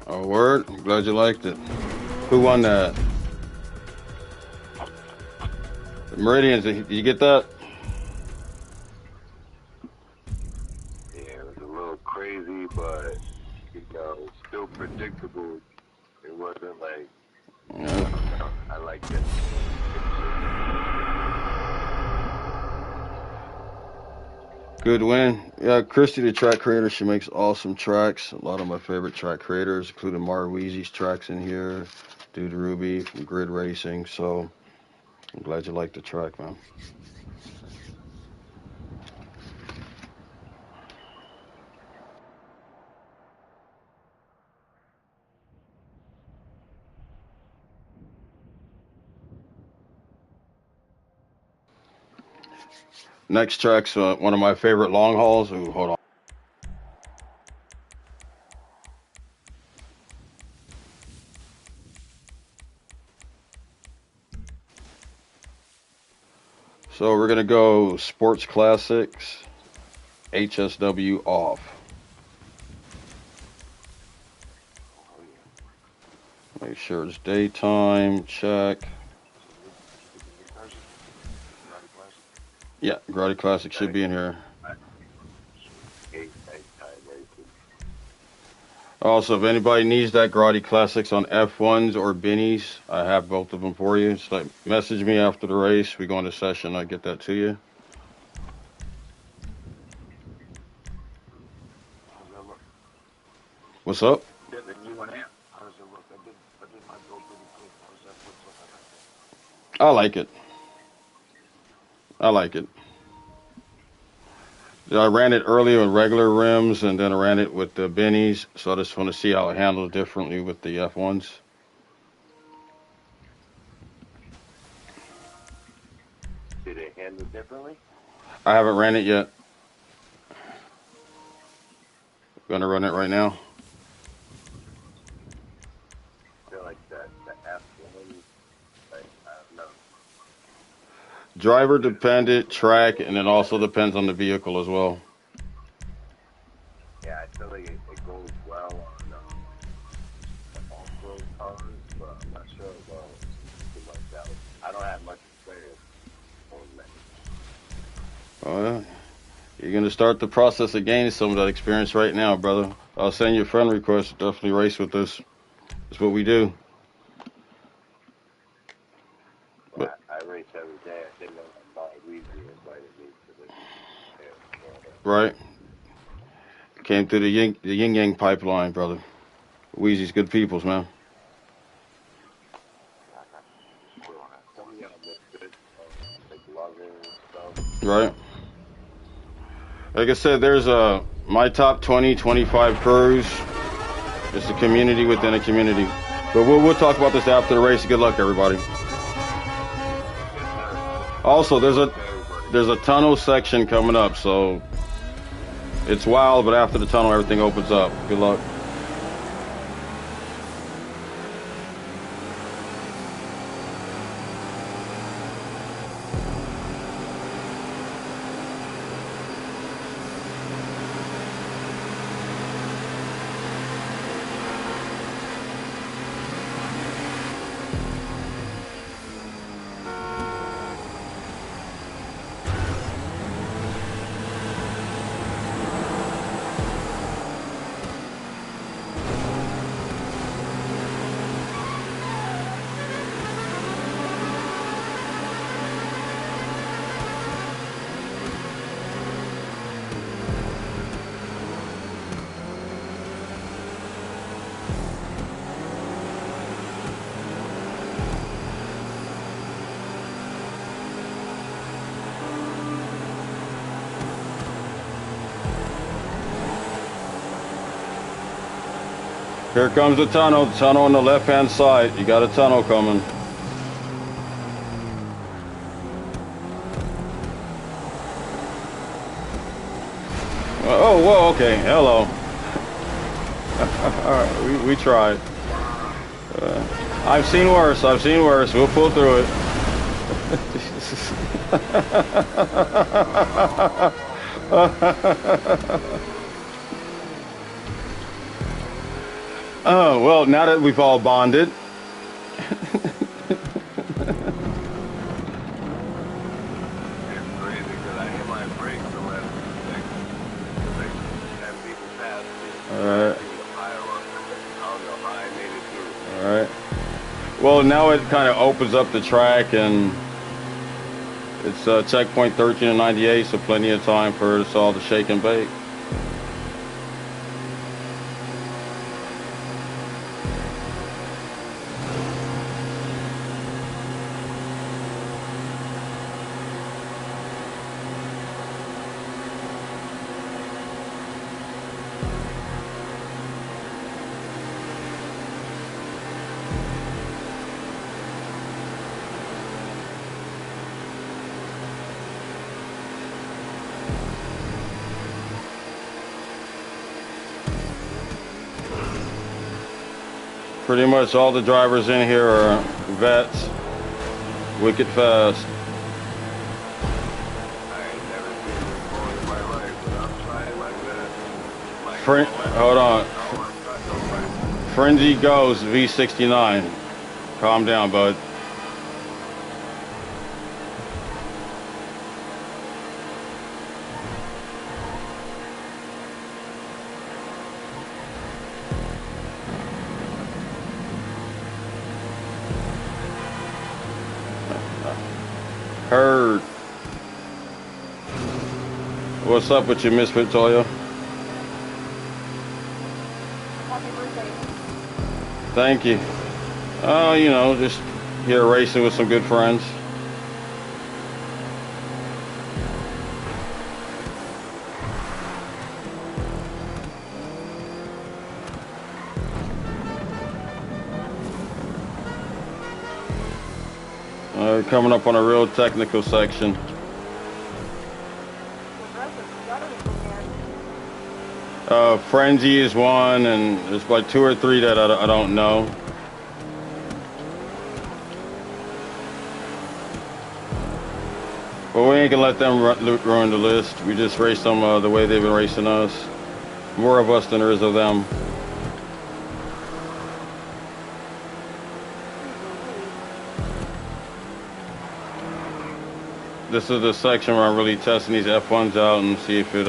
Oh, word. I'm glad you liked it. Who won that? The Meridians. Did you get that? Yeah, it was a little crazy, but still predictable. It wasn't like Yeah. I liked it. Good win. Yeah, Christy, the track creator, she makes awesome tracks. A lot of my favorite track creators, including Mara Weezy's tracks in here, Dude Ruby from Grid Racing. So I'm glad you liked the track, man. Next track's one of my favorite long hauls. Ooh, hold on. So we're gonna go Sports Classics, HSW off. Make sure it's daytime. Check. Yeah, Grotti Classic should be in here. Also, if anybody needs that Grotti Classics on F1s or Bennies, I have both of them for you. Just like message me after the race. We go into session. I get that to you. What's up? I like it. I like it. I ran it earlier with regular rims, and then I ran it with the Bennies. So I just want to see how it handles differently with the F1s. Did it handle differently? I haven't ran it yet. Gonna run it right now. I feel like the F1, like, I don't know. Driver dependent track, and it also depends on the vehicle as well. Yeah, I feel like it goes well on the off-road cars, but I'm not sure about something like that. I don't have much experience on that. Oh, yeah. You're gonna start the process of gaining some of that experience right now, brother. I'll send you a friend request. Definitely race with us. That's what we do. Yeah, But I race every day. I didn't know that Bob Weezy invited me to this. Yeah, right, came through the Yin Yang pipeline, brother. Wheezy's good peoples, man. some of y'all look good, like loving stuff. Right. Like I said, there's my top 20, 25 crews. It's a community within a community. But we'll talk about this after the race. Good luck, everybody. Also, there's a tunnel section coming up, so it's wild. But after the tunnel, everything opens up. Good luck. Here comes the tunnel. Tunnel on the left-hand side. You got a tunnel coming. Oh, whoa, okay. Hello. All right, we tried. I've seen worse. I've seen worse. We'll pull through it. Oh, well, now that we've all bonded. It's crazy because I hit my brakes the last 10 people passed me. All right. I don't know how I made it through. All right. Well, now it kind of opens up the track, and it's checkpoint 13 and 98, so plenty of time for us all to shake and bake. Pretty much all the drivers in here are vets, wicked fast. I ain't never seen this before in my life, but I'm trying like that. Hold on. Frenzy goes V69. Calm down, bud. Heard. What's up with you, Misfit Toya? Happy birthday. Thank you. Oh, you know, just here racing with some good friends. Coming up on a real technical section. Frenzy is one, and there's like 2 or 3 that I don't know. But we ain't gonna let them ruin the list. We just race them the way they've been racing us. More of us than there is of them. This is the section where I'm really testing these F1s out and see if it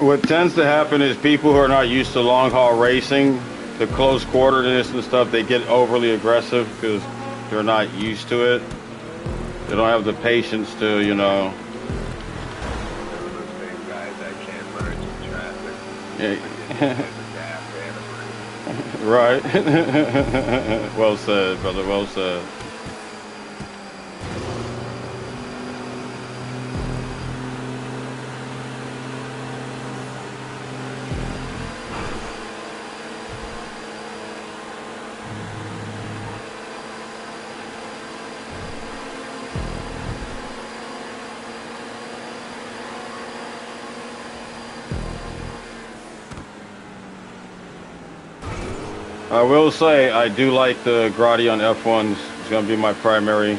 what tends to happen is people who are not used to long haul racing, the close quarterness and stuff, they get overly aggressive because they're not used to it. They don't have the patience to, you know. Those are the same guys that can't merge in traffic. Yeah. Right. Well said, brother. Well said. I will say I do like the Gradion F1s. It's gonna be my primary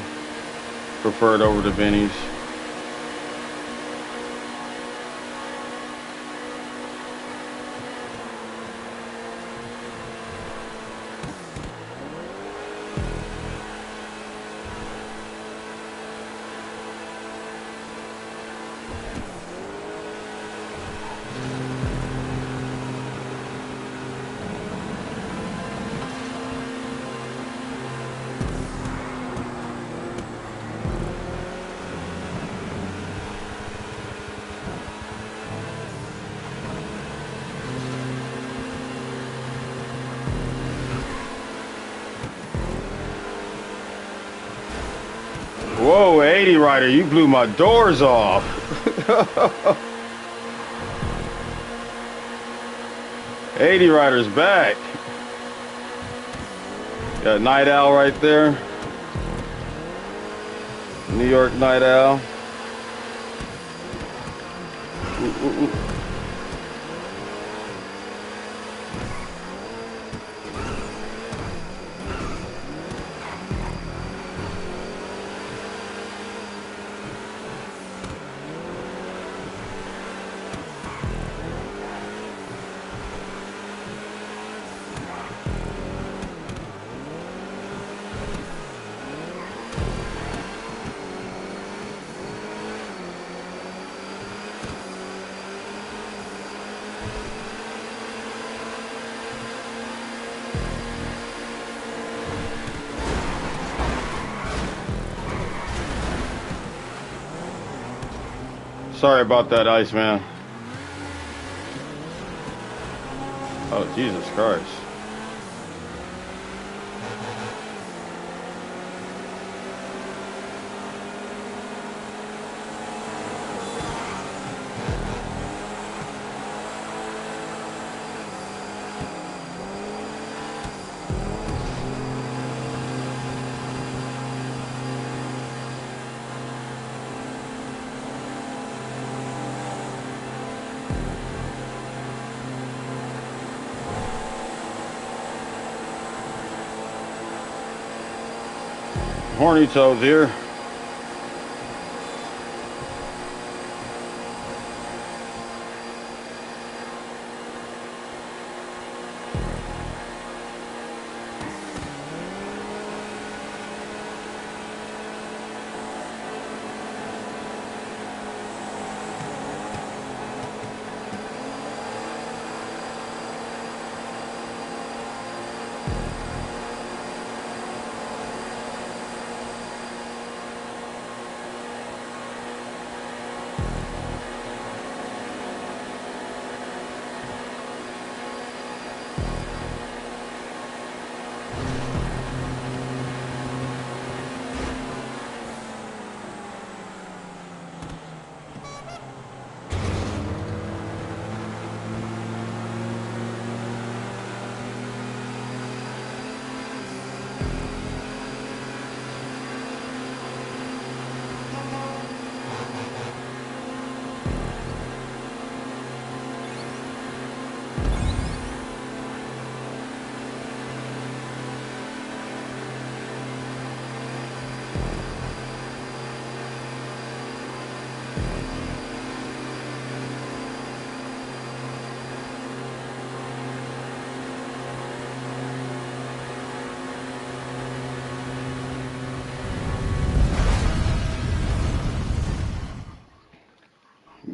preferred over the Bennies. Whoa, 80 Rider, you blew my doors off. 80 Rider's back. Got Night Owl right there. New York Night Owl. Ooh, ooh, ooh. Sorry about that, Iceman. Oh, Jesus Christ. Horny Toes here.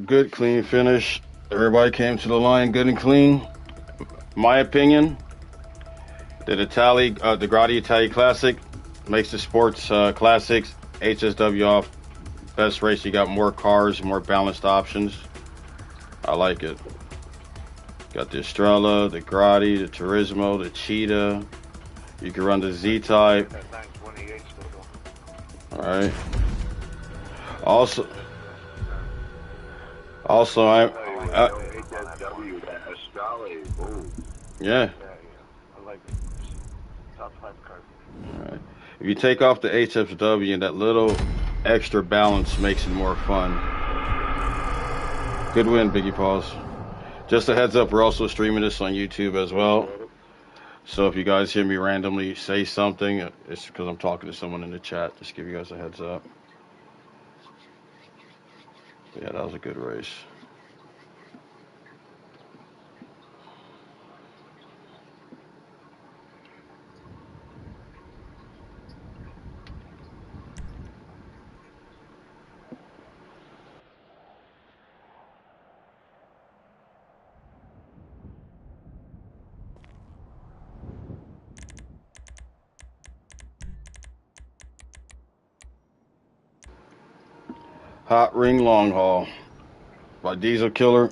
Good, clean finish. Everybody came to the line good and clean. My opinion, the Gradi Italia Classic makes the sports classics. HSW off best race. You got more cars, more balanced options. I like it. Got the Estrella, the Gradi, the Turismo, the Cheetah. You can run the Z-Type. All right. Also, yeah. I like it. top 5 cars. All right. If you take off the HFW, that little extra balance makes it more fun. Good win, Biggie Paws. Just a heads up, we're also streaming this on YouTube as well. So if you guys hear me randomly say something, it's because I'm talking to someone in the chat. Just give you guys a heads up. Yeah, that was a good race. Hot Ring Long Haul by Diesel Killer.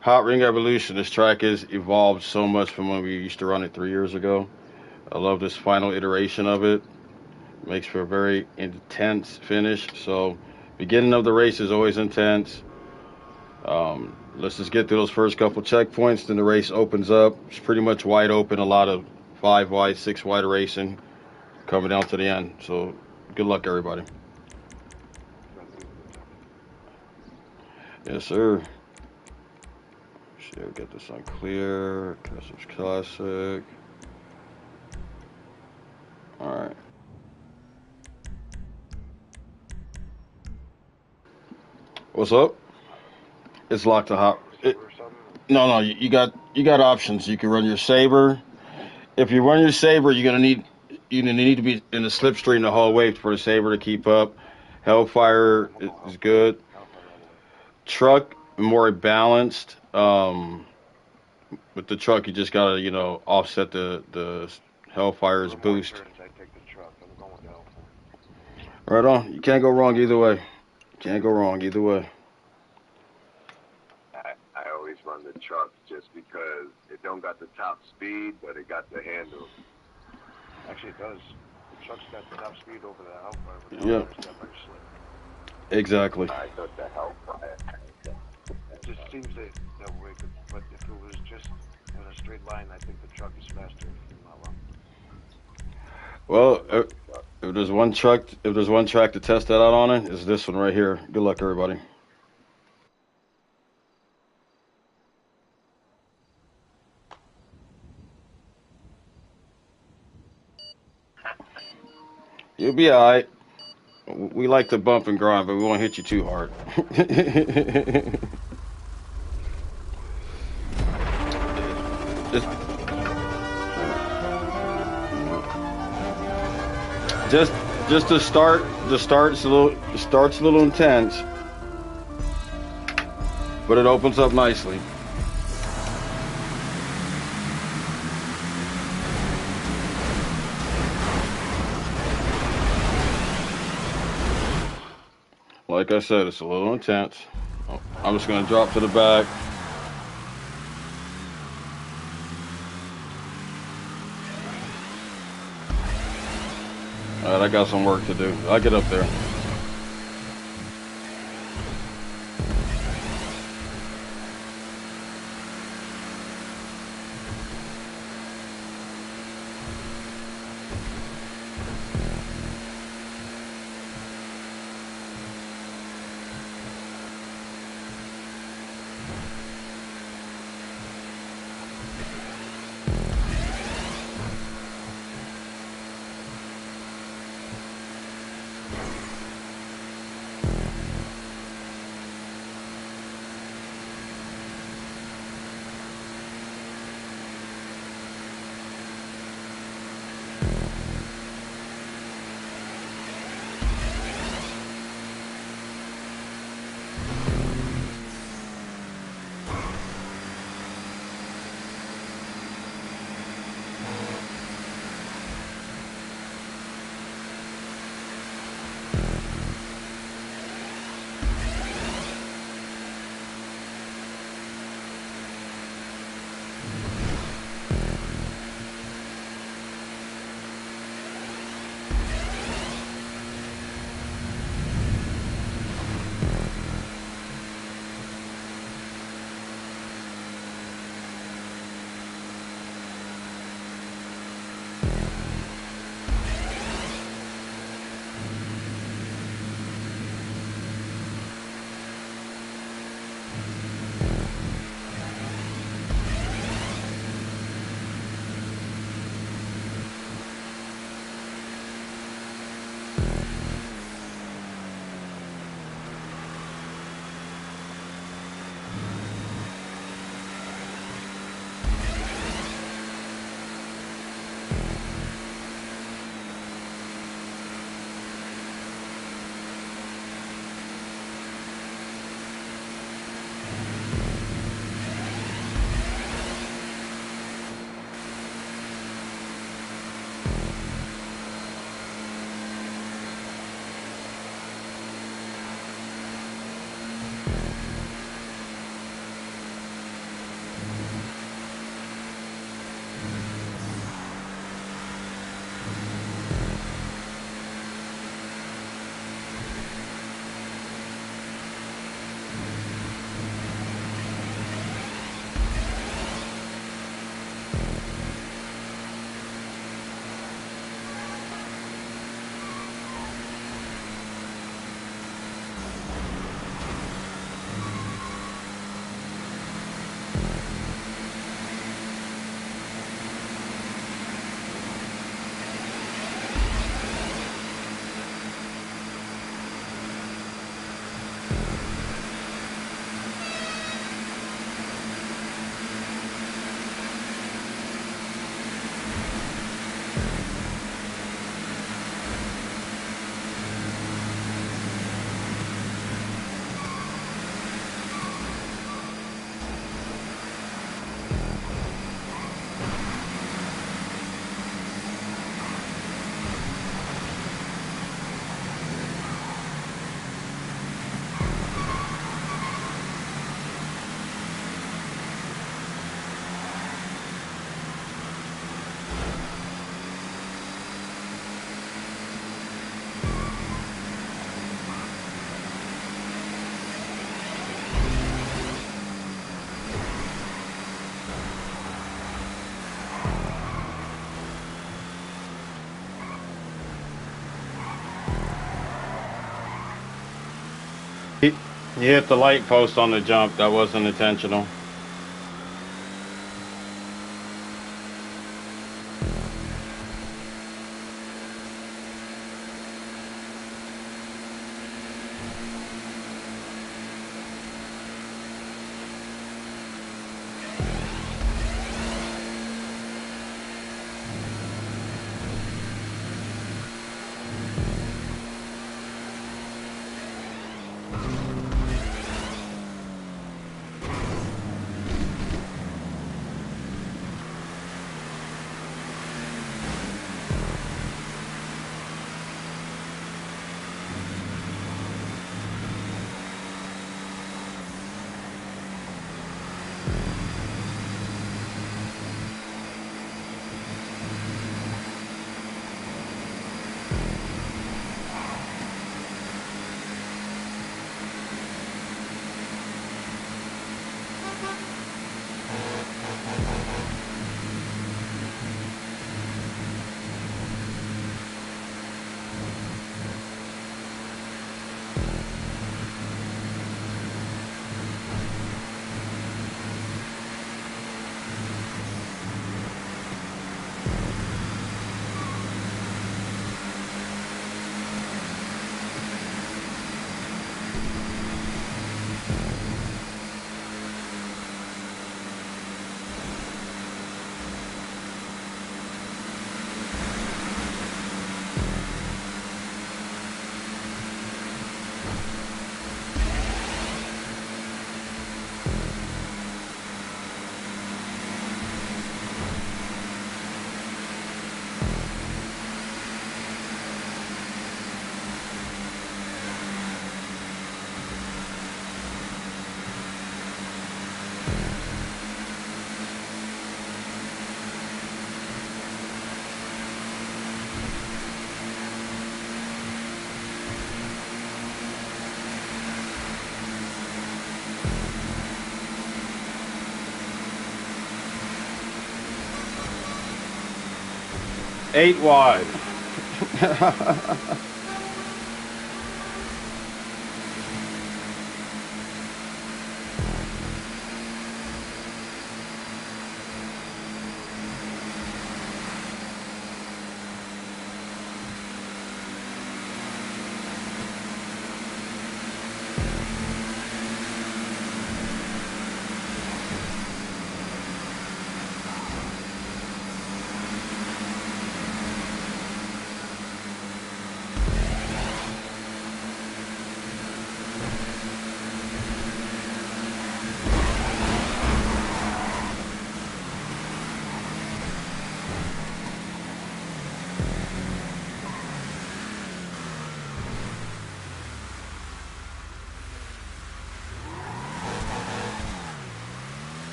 Hot Ring Evolution. This track has evolved so much from when we used to run it 3 years ago. I love this final iteration of it. Makes for a very intense finish. So, beginning of the race is always intense. Let's just get through those first couple checkpoints. Then the race opens up. It's pretty much wide open. A lot of 5 wide, 6 wide racing coming down to the end. So, good luck, everybody. Yes, sir. See, I'll get this on clear. Customs Classic. All right. What's up? It's locked to hot. No, you got options. You can run your Sabre. If you run your Sabre, you're gonna need to be in the slipstream the whole way for the Sabre to keep up. Hellfire is good. Truck more balanced. With the truck, you just gotta offset the Hellfire's boost. Right on. You can't go wrong either way. Can't go wrong either way. I always run the truck just because it don't got the top speed, but it got the handle. Actually, it does. The truck's got the top speed over the Hellfire, but Yeah. the Hellfire's got much slip. Exactly. I thought the Hellfire. It just seems that way, but if it was just in a straight line, I think the truck is faster. If I'm not wrong. Well, if there's one track to test that out on it, is this one right here. Good luck, everybody. You'll be all right. We like to bump and grind, but we won't hit you too hard. just to start. The start's a little intense, but it opens up nicely. Like I said, it's a little intense. I'm just gonna drop to the back. All right, I got some work to do. I'll get up there. He hit the light post on the jump. That wasn't intentional. Eight wide.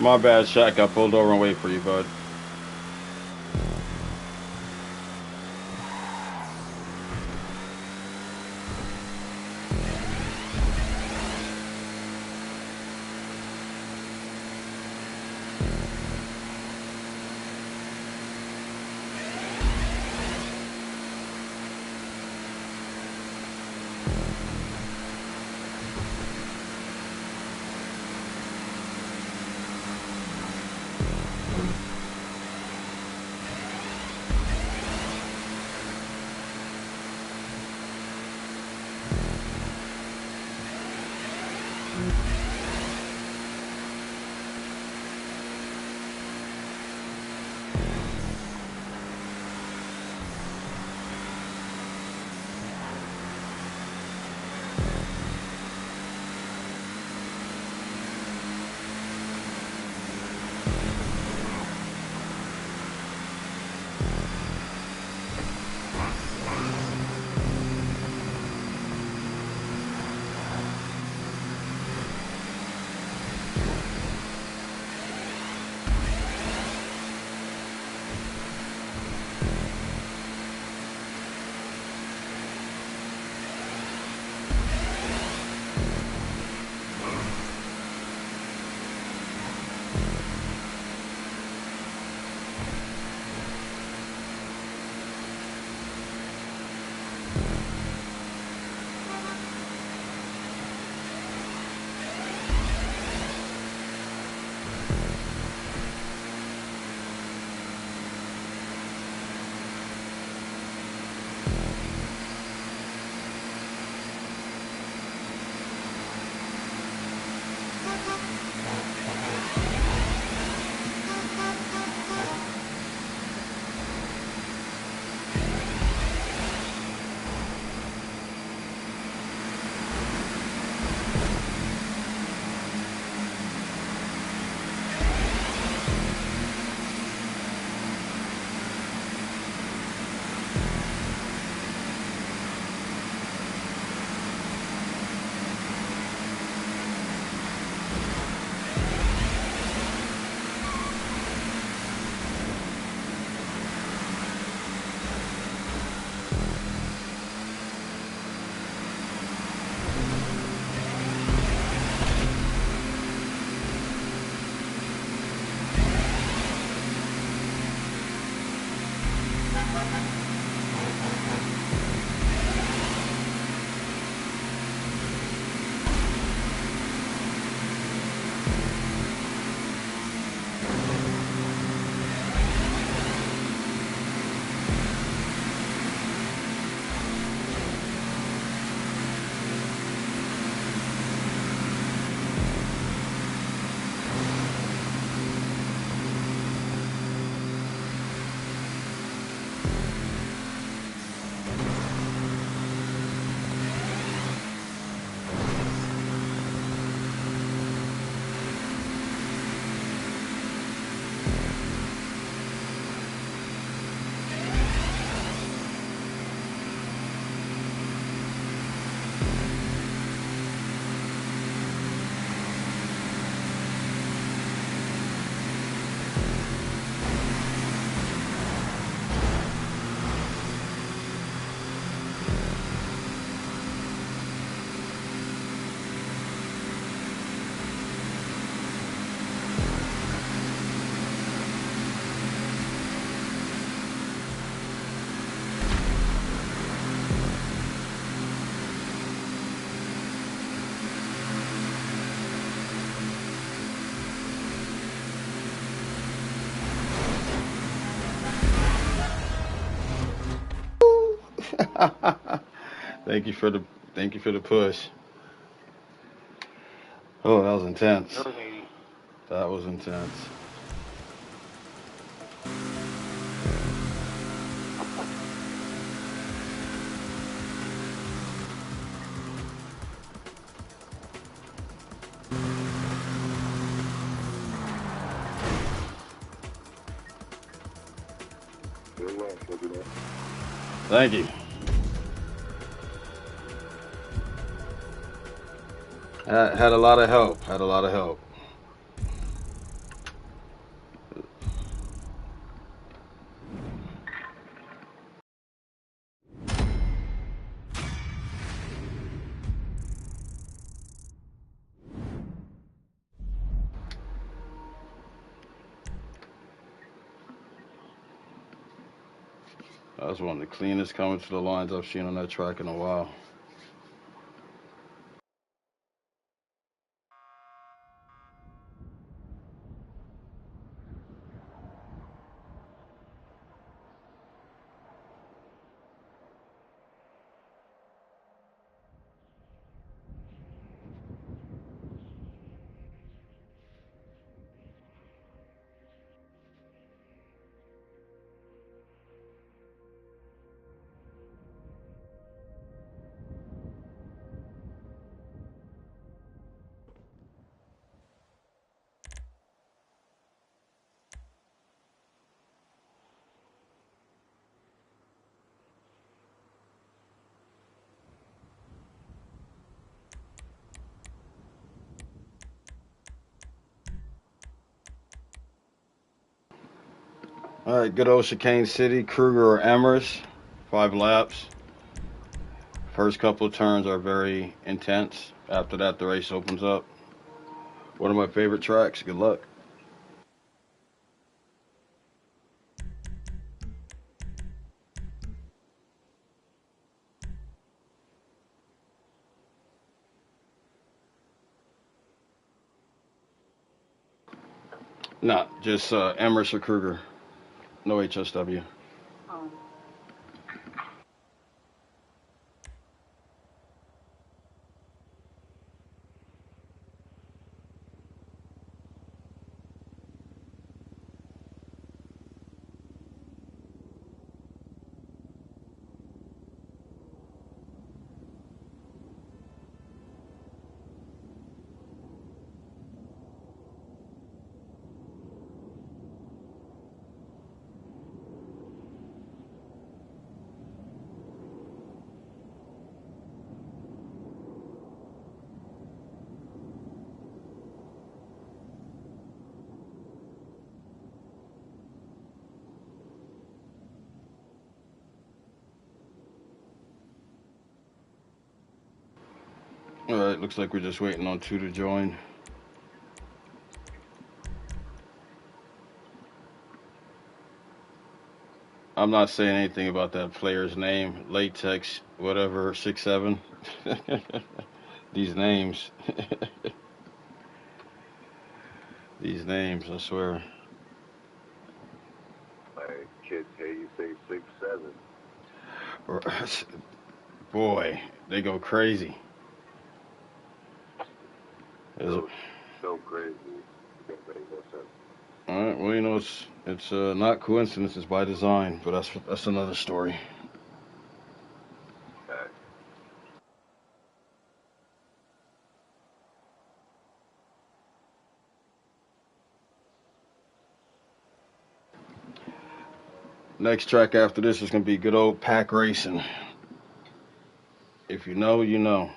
My bad, Shaq. I pulled over and wait for you, bud. Thank you for the thank you for the push. Oh, that was intense. Another 80. That was intense. Good luck, look at that. Thank you. Had a lot of help. Had a lot of help. That was one of the cleanest coming to the lines I've seen on that track in a while. All right, good old Chicane City, Kruger or Emers, 5 laps. First couple of turns are very intense. After that, the race opens up. One of my favorite tracks. Good luck. Nah, just Emers or Kruger. No HSW. Um, All right, looks like we're just waiting on 2 to join. I'm not saying anything about that player's name, Latex, whatever, 6'7". These names. These names, I swear. Like kids hear you say 6'7". Boy, they go crazy. Is it? So so crazy. It don't make no sense. All right. Well, it's not coincidence. It's by design. But that's another story. Okay. Next track after this is gonna be good old pack racing. If you know, you know.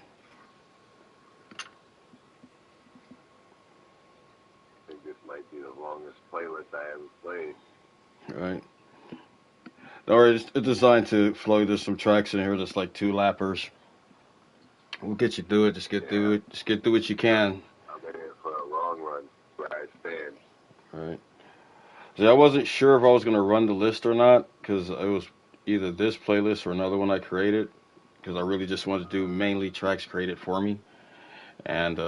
I think this might be the longest playlist I ever played. All right. All right. It's designed to flow. There's some tracks in here that's like 2 lappers. We'll get you through it. Just get through Yeah. it. Just get through what you can. I'm in it for a long run where I stand. All right. See, I wasn't sure if I was gonna run the list or not because it was either this playlist or another one I created because I really just wanted to do mainly tracks created for me. And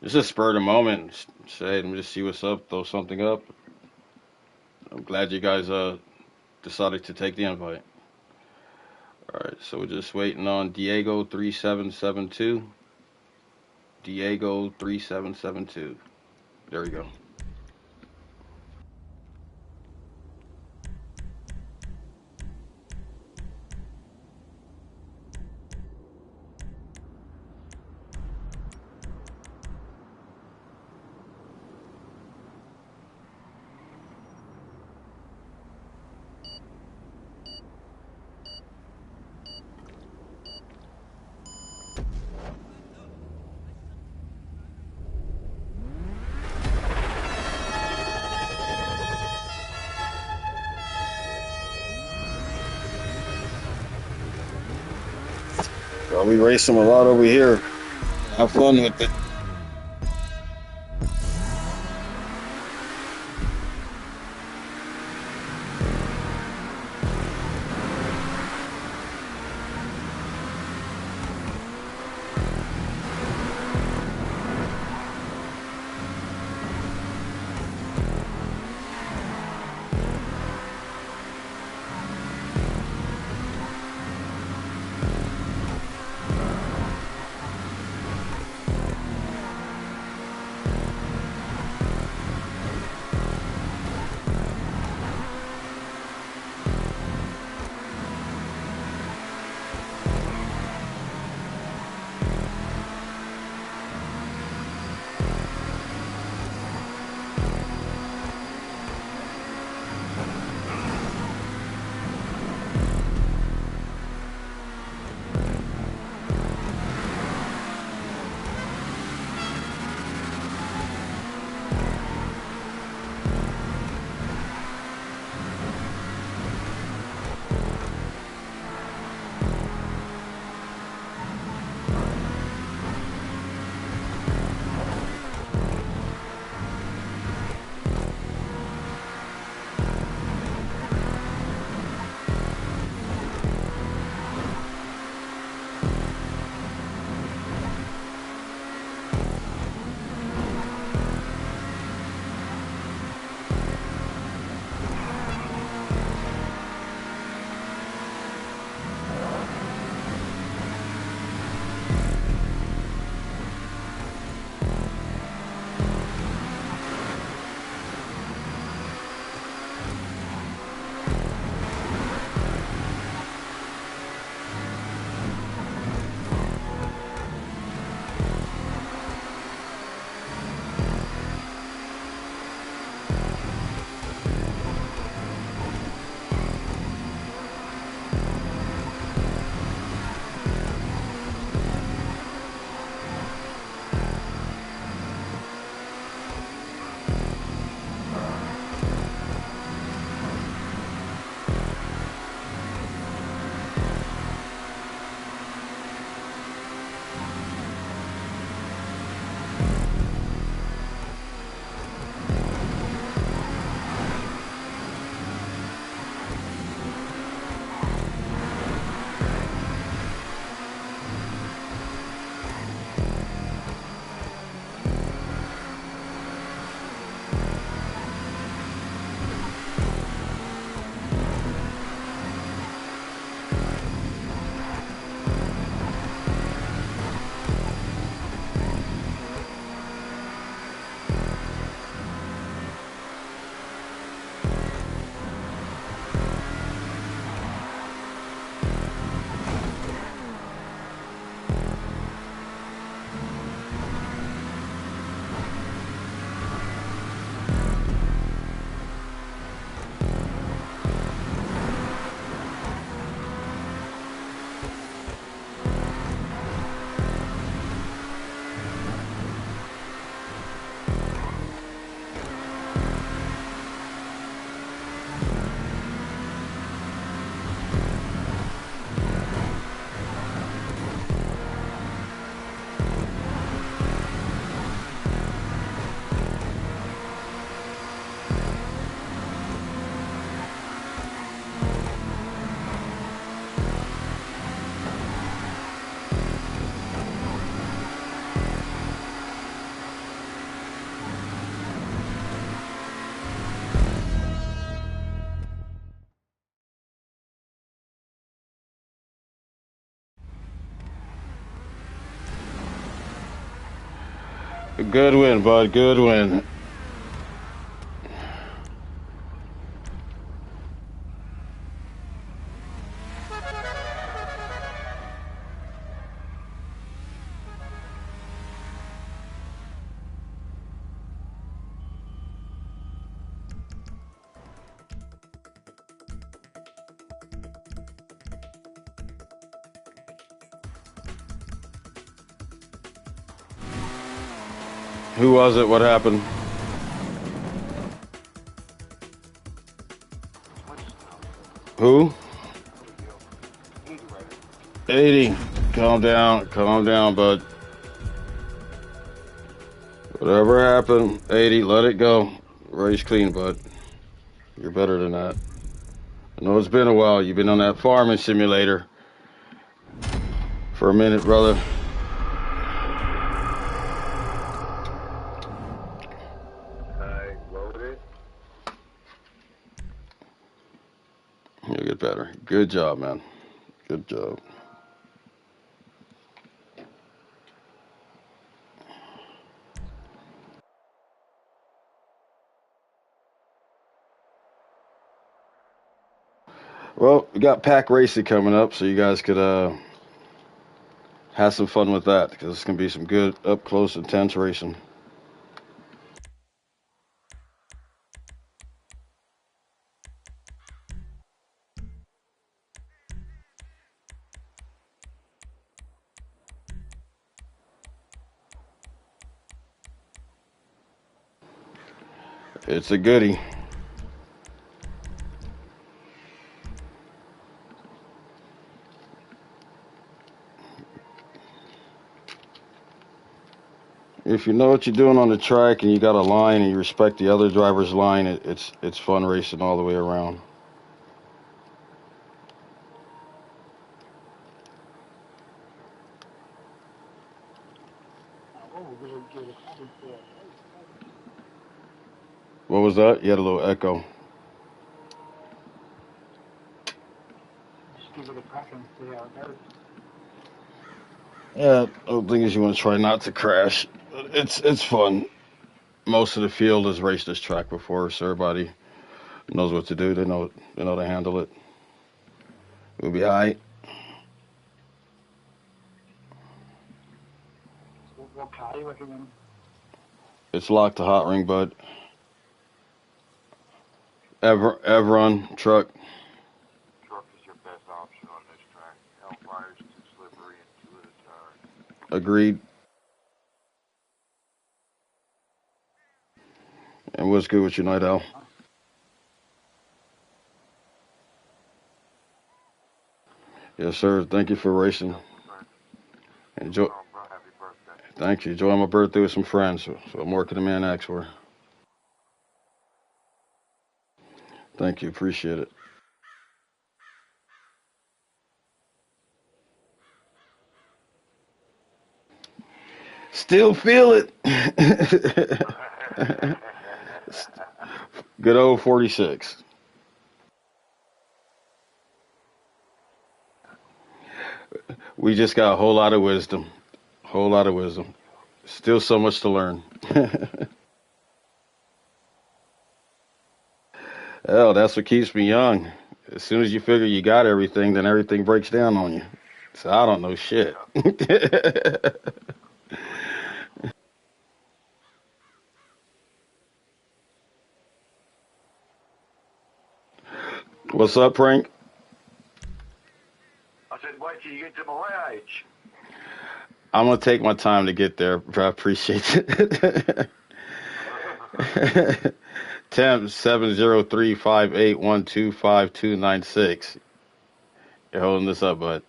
it's just spur of the moment. Say, let me just see what's up, throw something up. I'm glad you guys decided to take the invite. All right, so we're just waiting on Diego 3772. Diego 3772. There we go. Well, we race them a lot over here. Have fun with it. Good win, bud. Good win. Who was it? What happened? Who? 80. Calm down, bud. Whatever happened, 80, let it go. Race clean, bud. You're better than that. I know it's been a while. You've been on that farming simulator for a minute, brother. I loaded. You'll get better. Good job, man. Good job. Well, we got pack racing coming up, so you guys could have some fun with that, because it's going to be some good, up close, intense racing. It's a goodie. If you know what you're doing on the track and you got a line and you respect the other driver's line, it's fun racing all the way around. What was that? You had a little echo. Just give it a preference, see how it goes. Yeah, the thing is you want to try not to crash. It's fun. Most of the field has raced this track before, so everybody knows what to do. They know to handle it. We'll be all right. What car are you working in? It's locked to hot ring, bud. Evron truck. Truck is your best option on this track. Hellfire's too slippery and too little tire. Agreed. And what's good with your night, Al? Yes, sir. Thank you for racing. Enjoy. Oh, bro, happy birthday. Thank you. Enjoy my birthday with some friends. So I'm working the man X for. Thank you. Appreciate it. Still feel it. Good old 46. We just got a whole lot of wisdom. Whole lot of wisdom. Still so much to learn. Hell, that's what keeps me young. As soon as you figure you got everything, then everything breaks down on you. So I don't know shit. What's up, Prank? I said, wait till you get to my age. I'm gonna take my time to get there. I appreciate it. Temp 70358125296. You're holding this up, bud.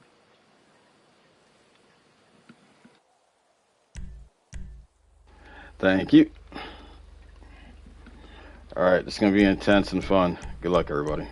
Thank you. All right, it's gonna be intense and fun. Good luck, everybody.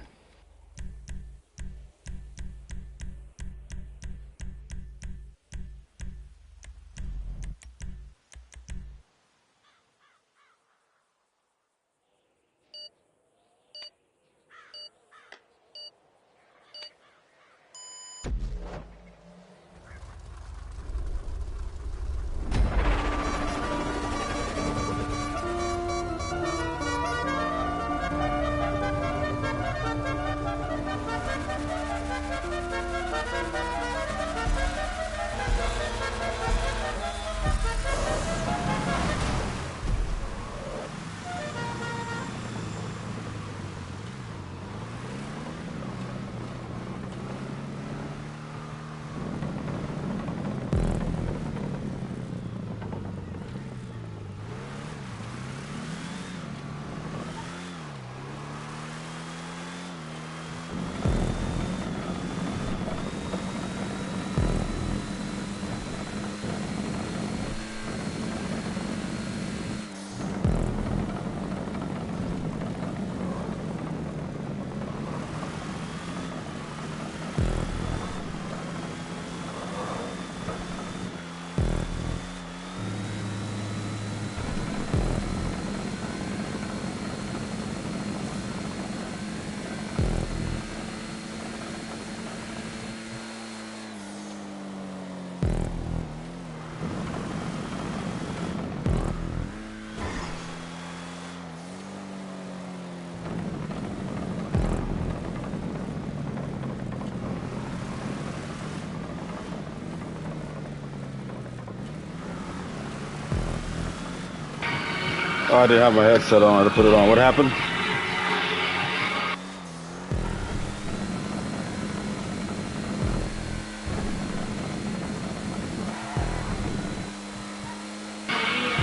I didn't have my headset on. I had to put it on. What happened?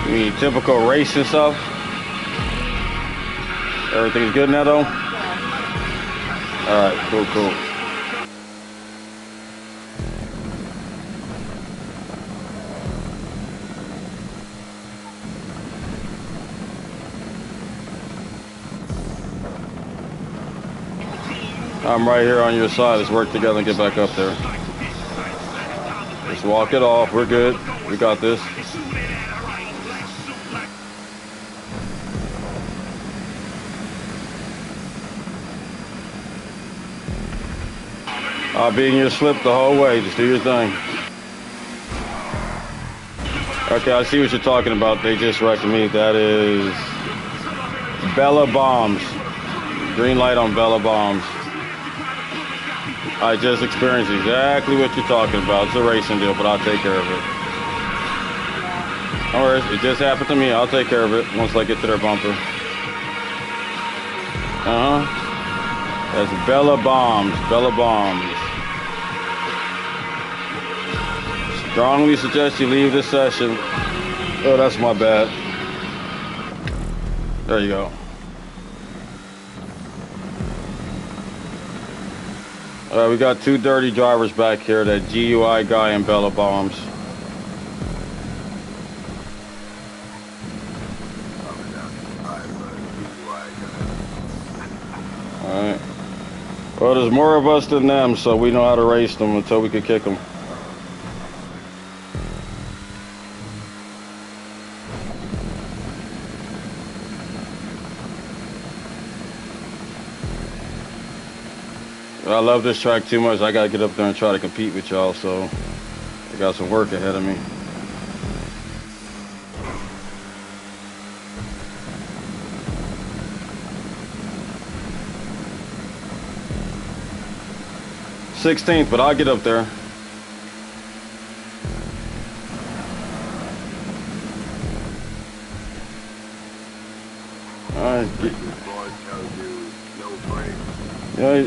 You mean typical race and stuff? Everything's good now, though? All right, cool, cool. I'm right here on your side. Let's work together and get back up there. Let's walk it off. We're good. We got this. I'll be in your slip the whole way. Just do your thing. Okay, I see what you're talking about. They just wrecked me. That is Bella Bombs. Green light on Bella Bombs. I just experienced exactly what you're talking about. It's a racing deal, but I'll take care of it. No worries. It just happened to me. I'll take care of it once I get to their bumper. That's Bella Bombs. Bella Bombs. Strongly suggest you leave this session. Oh, that's my bad. There you go. We got two dirty drivers back here, that GUI guy and Bella Bombs. Alright. Well, there's more of us than them, so we know how to race them until we can kick them. I love this track too much. I gotta get up there and try to compete with y'all, so I got some work ahead of me. '16th, but I'll get up there. All right. Yeah.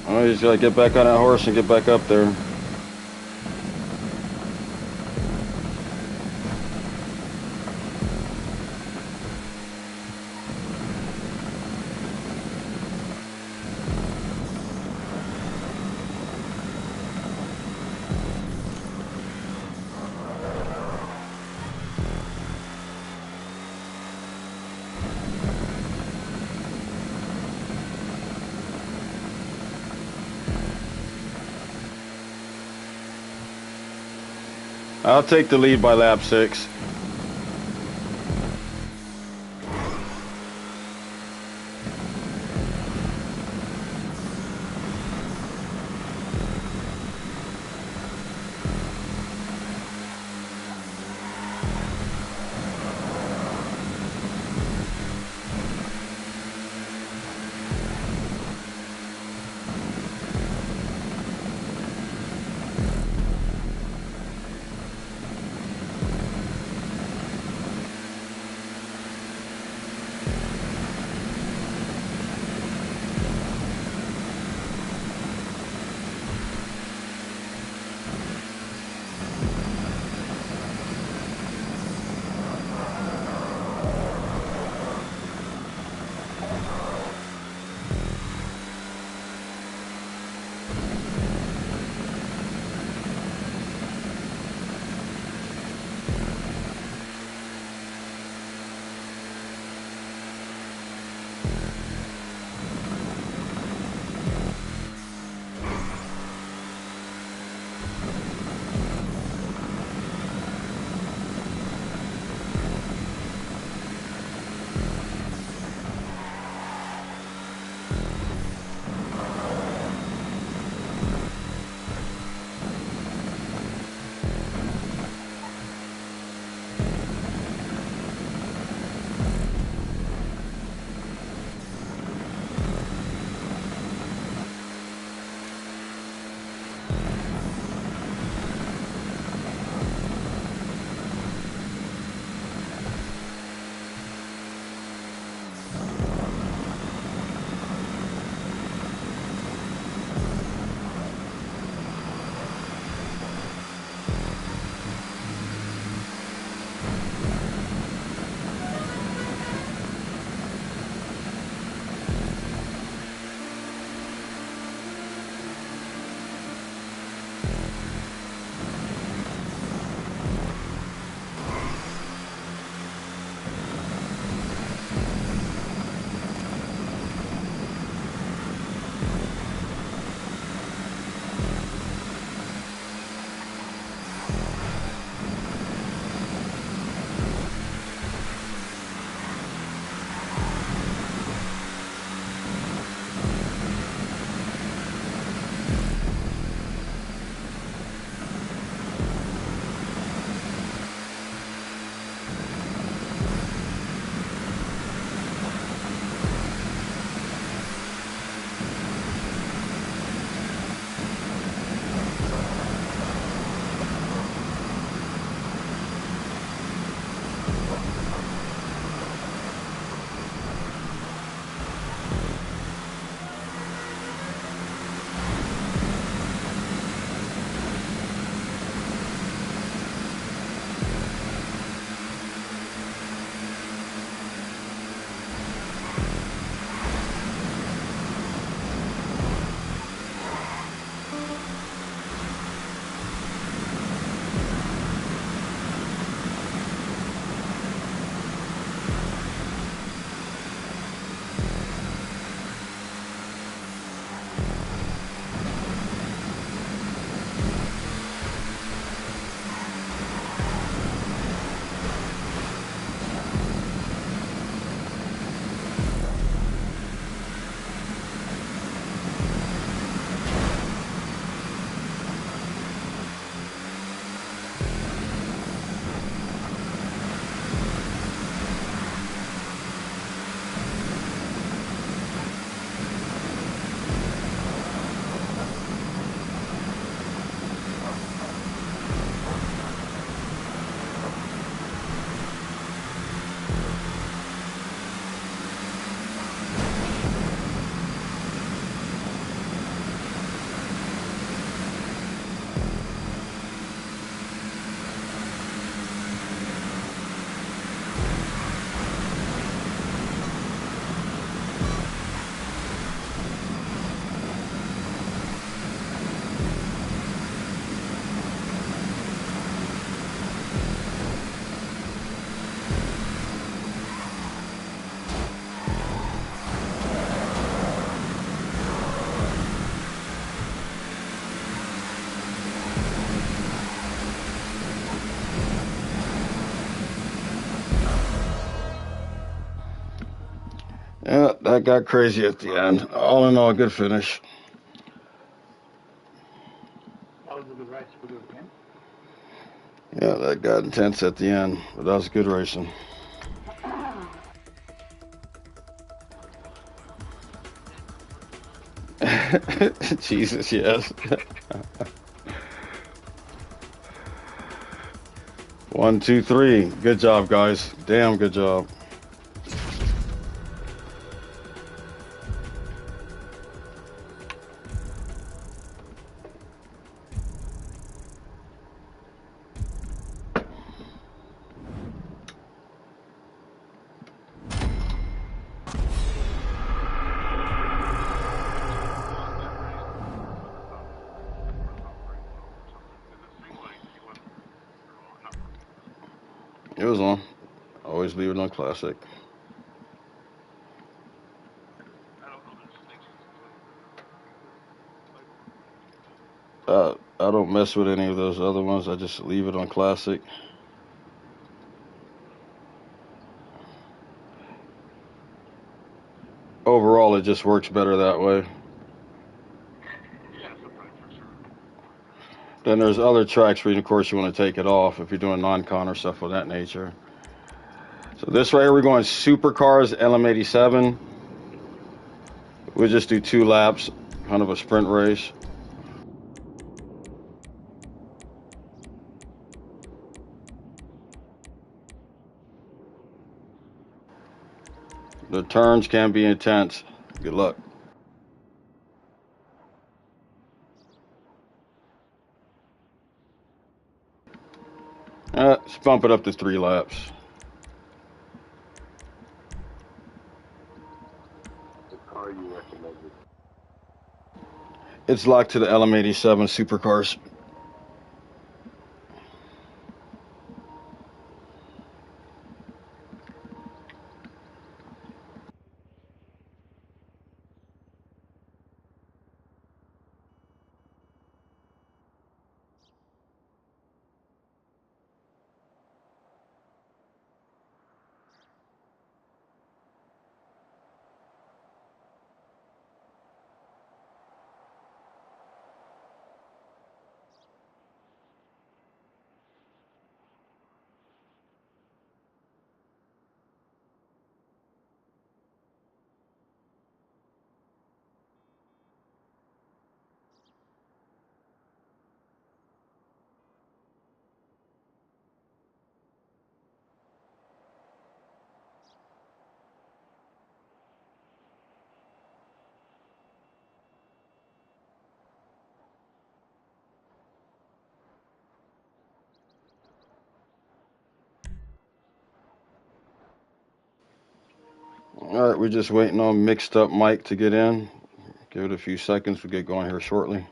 I just gotta get back on that horse and get back up there. I'll take the lead by lap 6. Yeah, that got crazy at the end. All in all, good finish. That was a good race for you again. Yeah, that got intense at the end, but that was good racing. Jesus, yes. 1, 2, 3. Good job, guys. Damn good job. It was on. Always leave it on classic. I don't mess with any of those other ones. I just leave it on classic. Overall, it just works better that way. Then there's other tracks where, of course, you want to take it off if you're doing non-con or stuff of that nature. So this right here, we're going supercars LM87. We'll just do 2 laps, kind of a sprint race. The turns can be intense. Good luck. Let's bump it up to 3 laps. What car you recommended? It's locked to the LM87 supercars. All right, we're just waiting on Mixed Up Mike to get in. Give it a few seconds. We'll get going here shortly.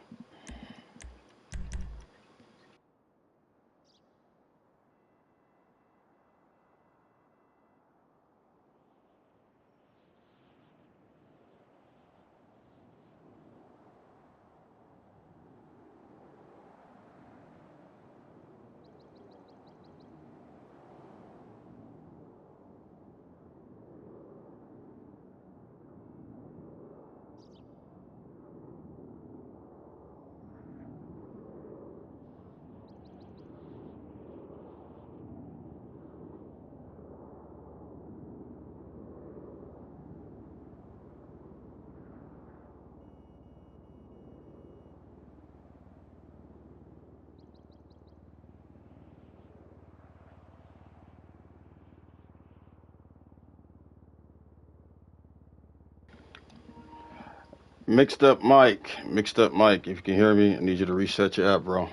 Mixed Up Mike. Mixed Up Mike. If you can hear me, I need you to reset your app, bro.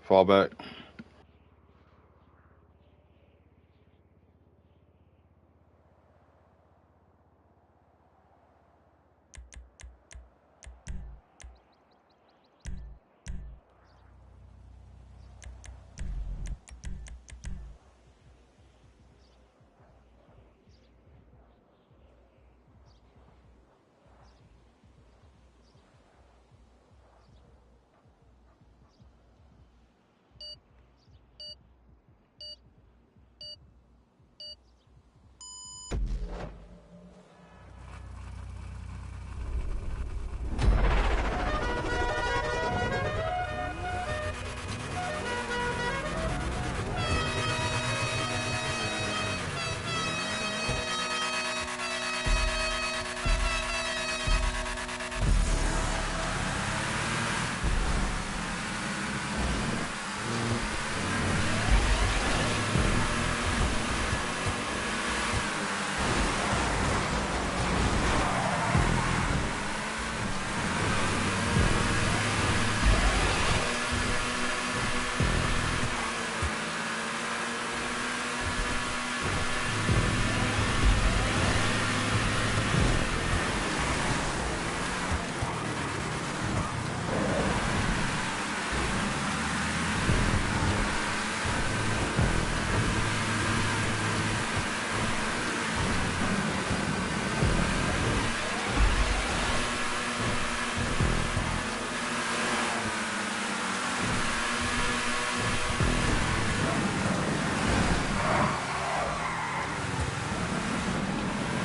Fall back.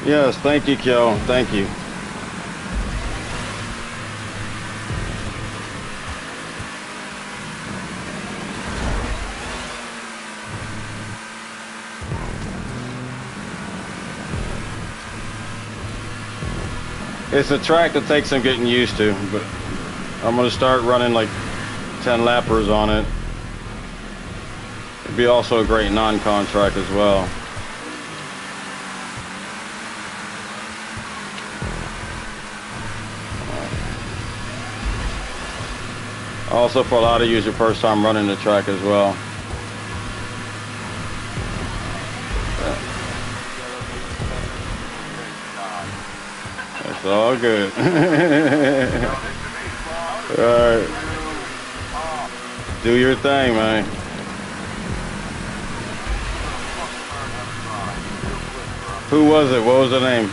Yes, thank you, Kyo. Thank you. It's a track that takes some getting used to, but I'm going to start running like 10 lappers on it. It'd be also a great non-con track as well. Also for a lot of you, it's your first time running the track as well. It's all good. Alright. Do your thing, man. Who was it? What was the name?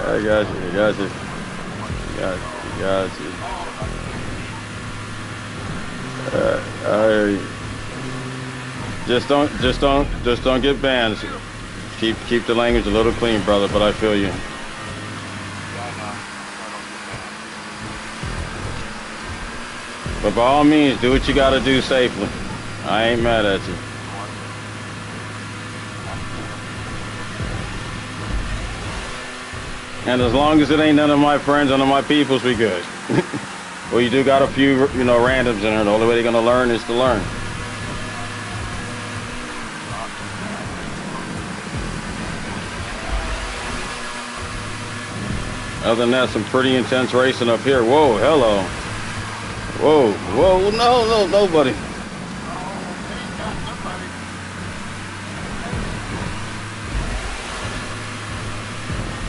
I got you. I got you. I got you. I hear you. Just don't get banned. Keep the language a little clean, brother. But I feel you. But by all means, do what you got to do safely. I ain't mad at you. And as long as it ain't none of my friends, none of my peoples, we good. Well, you do got a few, randoms in there. The only way they're gonna learn is to learn. Other than that, some pretty intense racing up here. Whoa, hello. Whoa, whoa, no, nobody.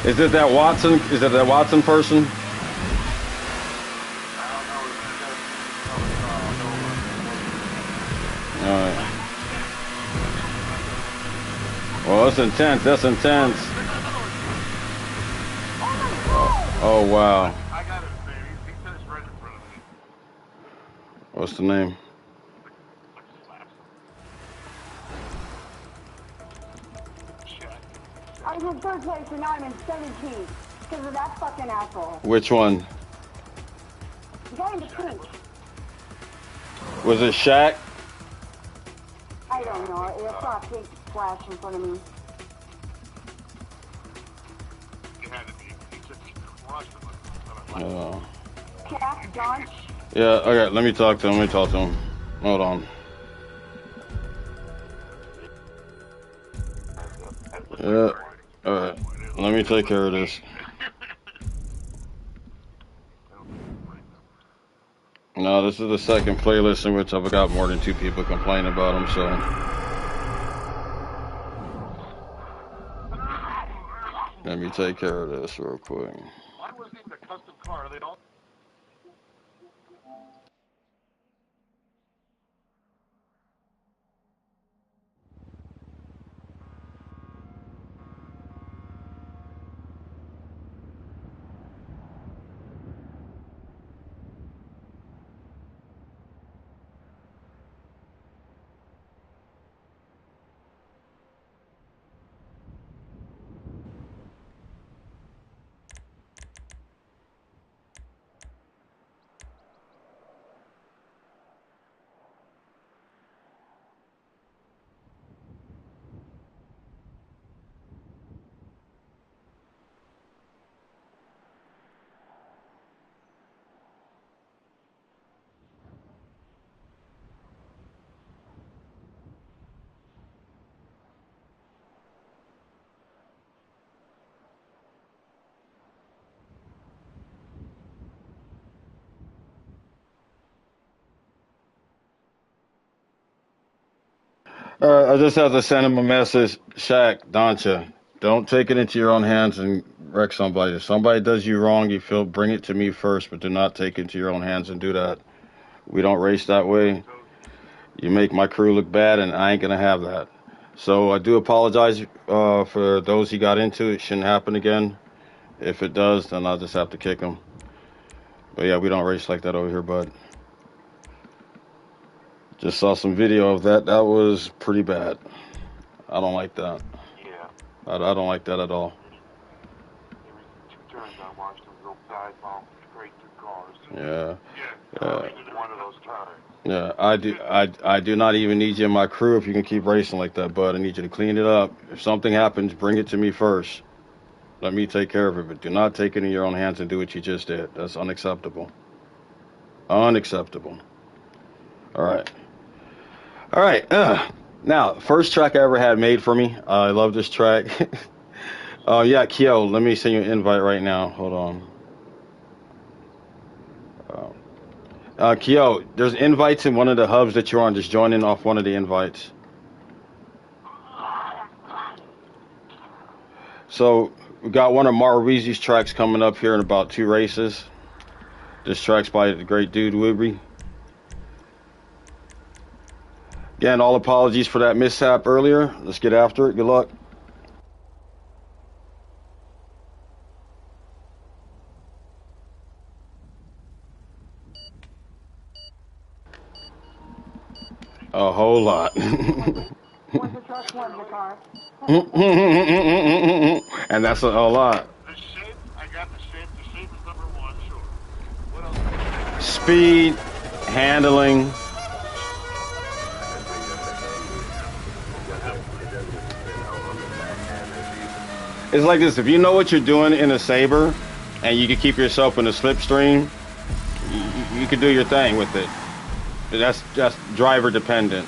Is it that Watson? Is it that Watson person? All right. Well, that's intense. That's intense. Oh, wow. I got it, baby. He said it's right in front of me. What's the name? I was in third place and now I'm in 17th because of that fucking asshole. Which one? The guy in the pink. Was it Shaq? I don't know. I saw a pink flash in front of me. It had to be. He said he crushed him. Jack, John. Yeah, okay, let me talk to him. Hold on. Yeah, alright. Let me take care of this. No, this is the second playlist in which I've got more than 2 people complaining about them, so. Let me take care of this real quick. Why wasn't even a custom car? Are they all? I just have to send him a message. Shaq, Doncha, don't take it into your own hands and wreck somebody. If somebody does you wrong, you feel, bring it to me first, but do not take it into your own hands and do that. We don't race that way. You make my crew look bad, and I ain't going to have that. So I do apologize for those he got into. It shouldn't happen again. If it does, then I'll just have to kick him. But yeah, we don't race like that over here, bud. Just saw some video of that. That was pretty bad. I don't like that. Yeah. I don't like that at all. There was 2 turns I watched him go sideball straight through cars. Yeah. Yeah. One of those times. Yeah, I do not even need you in my crew if you can keep racing like that, bud. I need you to clean it up. If something happens, bring it to me first. Let me take care of it, but do not take it in your own hands and do what you just did. That's unacceptable. Unacceptable. All right. All right. Now, first track I ever had made for me. I love this track. Yeah, Kyo, let me send you an invite right now. Hold on. Kyo, there's invites in one of the hubs that you're on. Just join in off one of the invites. So we got one of Marweezy's tracks coming up here in about 2 races. This track's by the great dude Woodry. Again, all apologies for that mishap earlier. Let's get after it. Good luck. A whole lot. One's the truck, one's the car. And that's a lot. The shape, I got the shape. The shape is number 1, sure. What else? Speed, handling. It's like this, if you know what you're doing in a Sabre and you can keep yourself in a slipstream, you can do your thing with it. That's just driver dependent.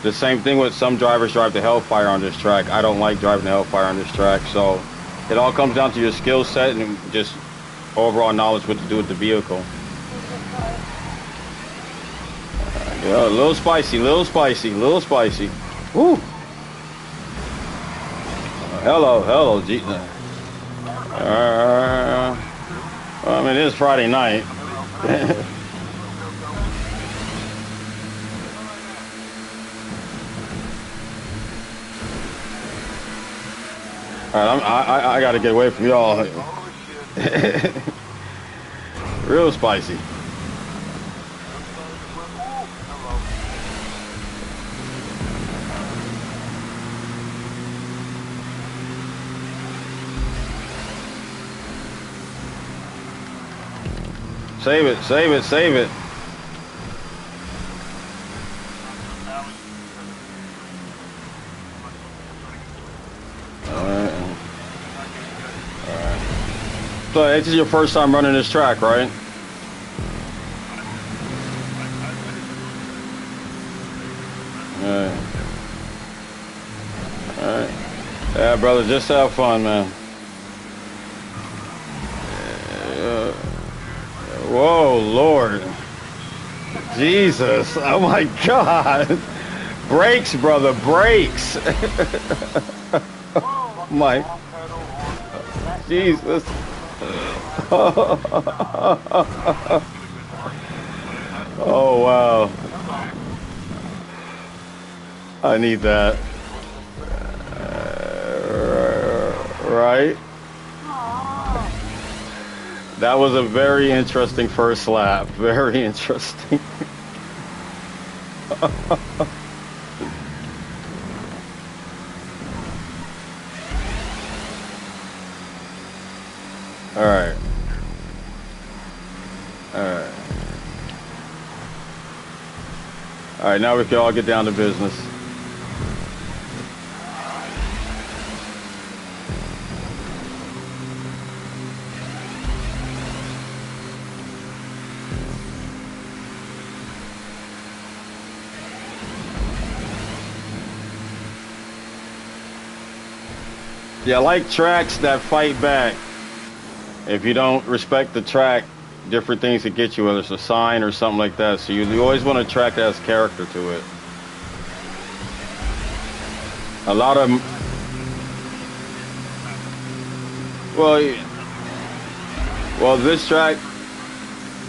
The same thing with some drivers drive the Hellfire on this track. I don't like driving the Hellfire on this track, so it all comes down to your skill set and just overall knowledge what to do with the vehicle. Yeah, a little spicy, little spicy, little spicy. Woo! Hello, G. Well, I mean, it is Friday night. All right, I got to get away from y'all. Real spicy. Save it, save it, save it. Alright. So this is your first time running this track, right? Alright. Alright. Yeah, brother, just have fun, man. Whoa, Lord. Jesus. Oh, my God. Brakes, brother, brakes. My. Jesus. Oh, wow. I need that. Right? That was a very interesting first lap. Very interesting. All right. All right. All right, now we can all get down to business. Yeah, I like tracks that fight back. If you don't respect the track, different things that get you, whether it's a sign or something like that. So you always want a track that has character to it. A lot of, well, this track,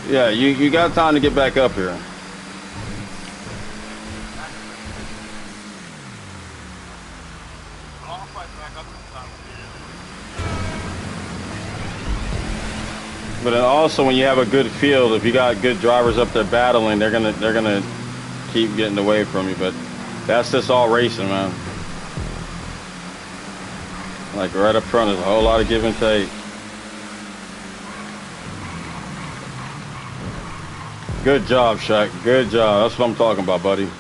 yeah, you got time to get back up here. But then also, when you have a good field, if you got good drivers up there battling, they're gonna keep getting away from you. But that's just all racing, man. Like right up front, there's a whole lot of give and take. Good job, Shaq. Good job. That's what I'm talking about, buddy.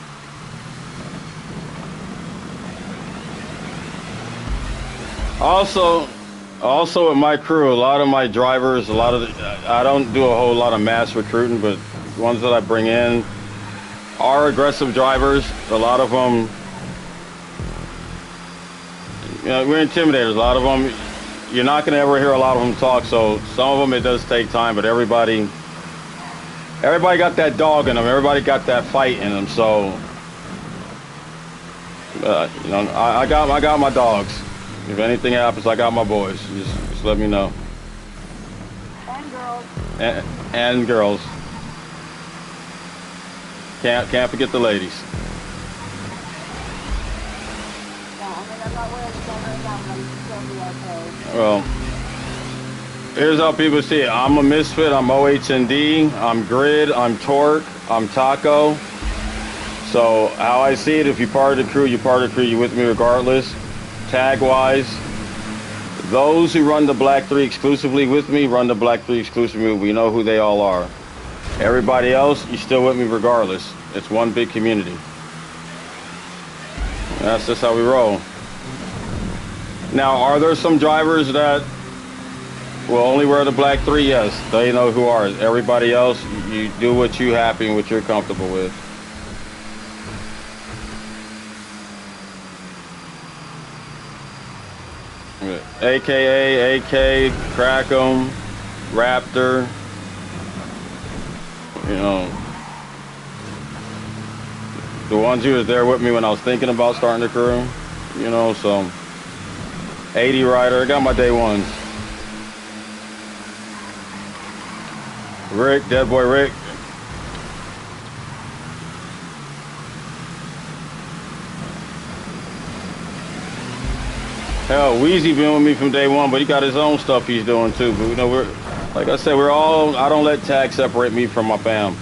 Also with my crew, a lot of my drivers, I don't do a whole lot of mass recruiting, but the ones that I bring in are aggressive drivers. A lot of them, you know, we're intimidators. A lot of them, you're not going to ever hear a lot of them talk. So some of them, it does take time, but everybody got that dog in them. Everybody got that fight in them. So, you know, I got my dogs. If anything happens, I got my boys. Just let me know. And girls. And girls. Can't forget the ladies. Yeah, I mean, I'm not worried about right now, but I'm still be okay. Well, here's how people see it. I'm a misfit. I'm OHND. I'm Grid. I'm Torque. I'm Taco. So how I see it, if you're part of the crew, you're part of the crew. You're with me regardless. Tag-wise, those who run the Black 3 exclusively with me run the Black 3 exclusively. We know who they all are. Everybody else, you're still with me regardless. It's one big community. And that's just how we roll. Now, are there some drivers that will only wear the Black 3? Yes, they know who are. Everybody else, you do what you're happy and what you're comfortable with. AKA, AK, Crack 'em, Raptor. You know, the ones who was there with me when I was thinking about starting the crew. You know, so 80 rider. I got my day ones. Rick, Dead Boy Rick. Hell, Weezy been with me from day one, but he got his own stuff he's doing too. But you know, we're, like I said, we're all, I don't let tag separate me from my fam.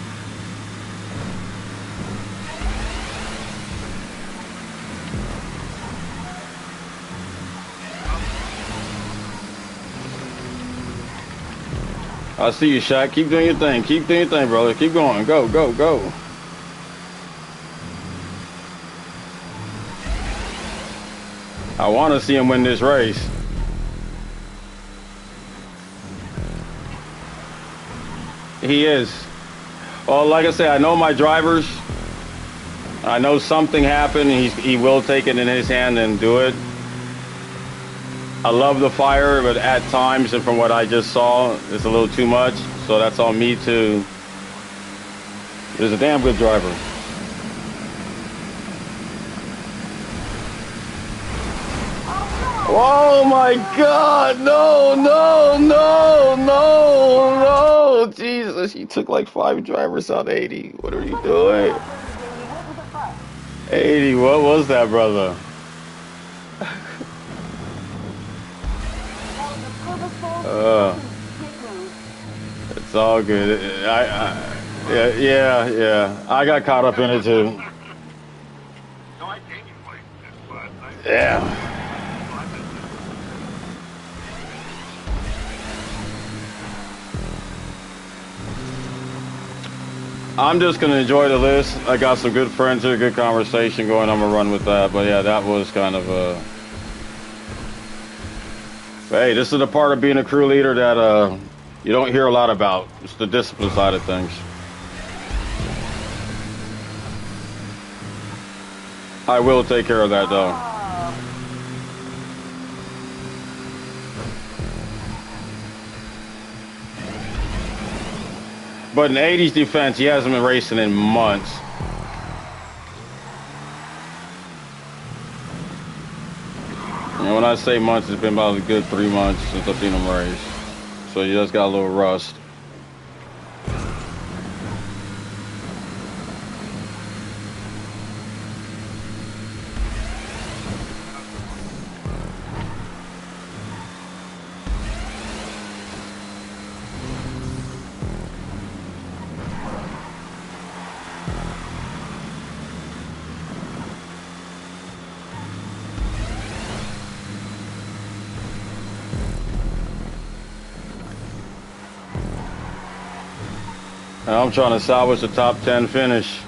I see you, Shaq. Keep doing your thing. Keep doing your thing, brother. Keep going. Go, go, go. I want to see him win this race. He is. Well, like I said, I know my drivers. I know something happened. He will take it in his hand and do it. I love the fire, but at times, and from what I just saw, it's a little too much. So that's on me too. He's a damn good driver. Oh my God! No, no, no, no, no! Jesus, you took like 5 drivers out 80. What are you doing? 80, what was that, brother? It's all good. Yeah. I got caught up in it too. Yeah. I'm just gonna enjoy the list. I got some good friends here, good conversation going. I'm gonna run with that. But yeah, that was kind of a. Hey, this is the part of being a crew leader that you don't hear a lot about. It's the discipline side of things. I will take care of that though. But in 80's defense, he hasn't been racing in months. And when I say months, it's been about a good 3 months since I've seen him race. So he just got a little rust. And I'm trying to salvage the top 10 finish.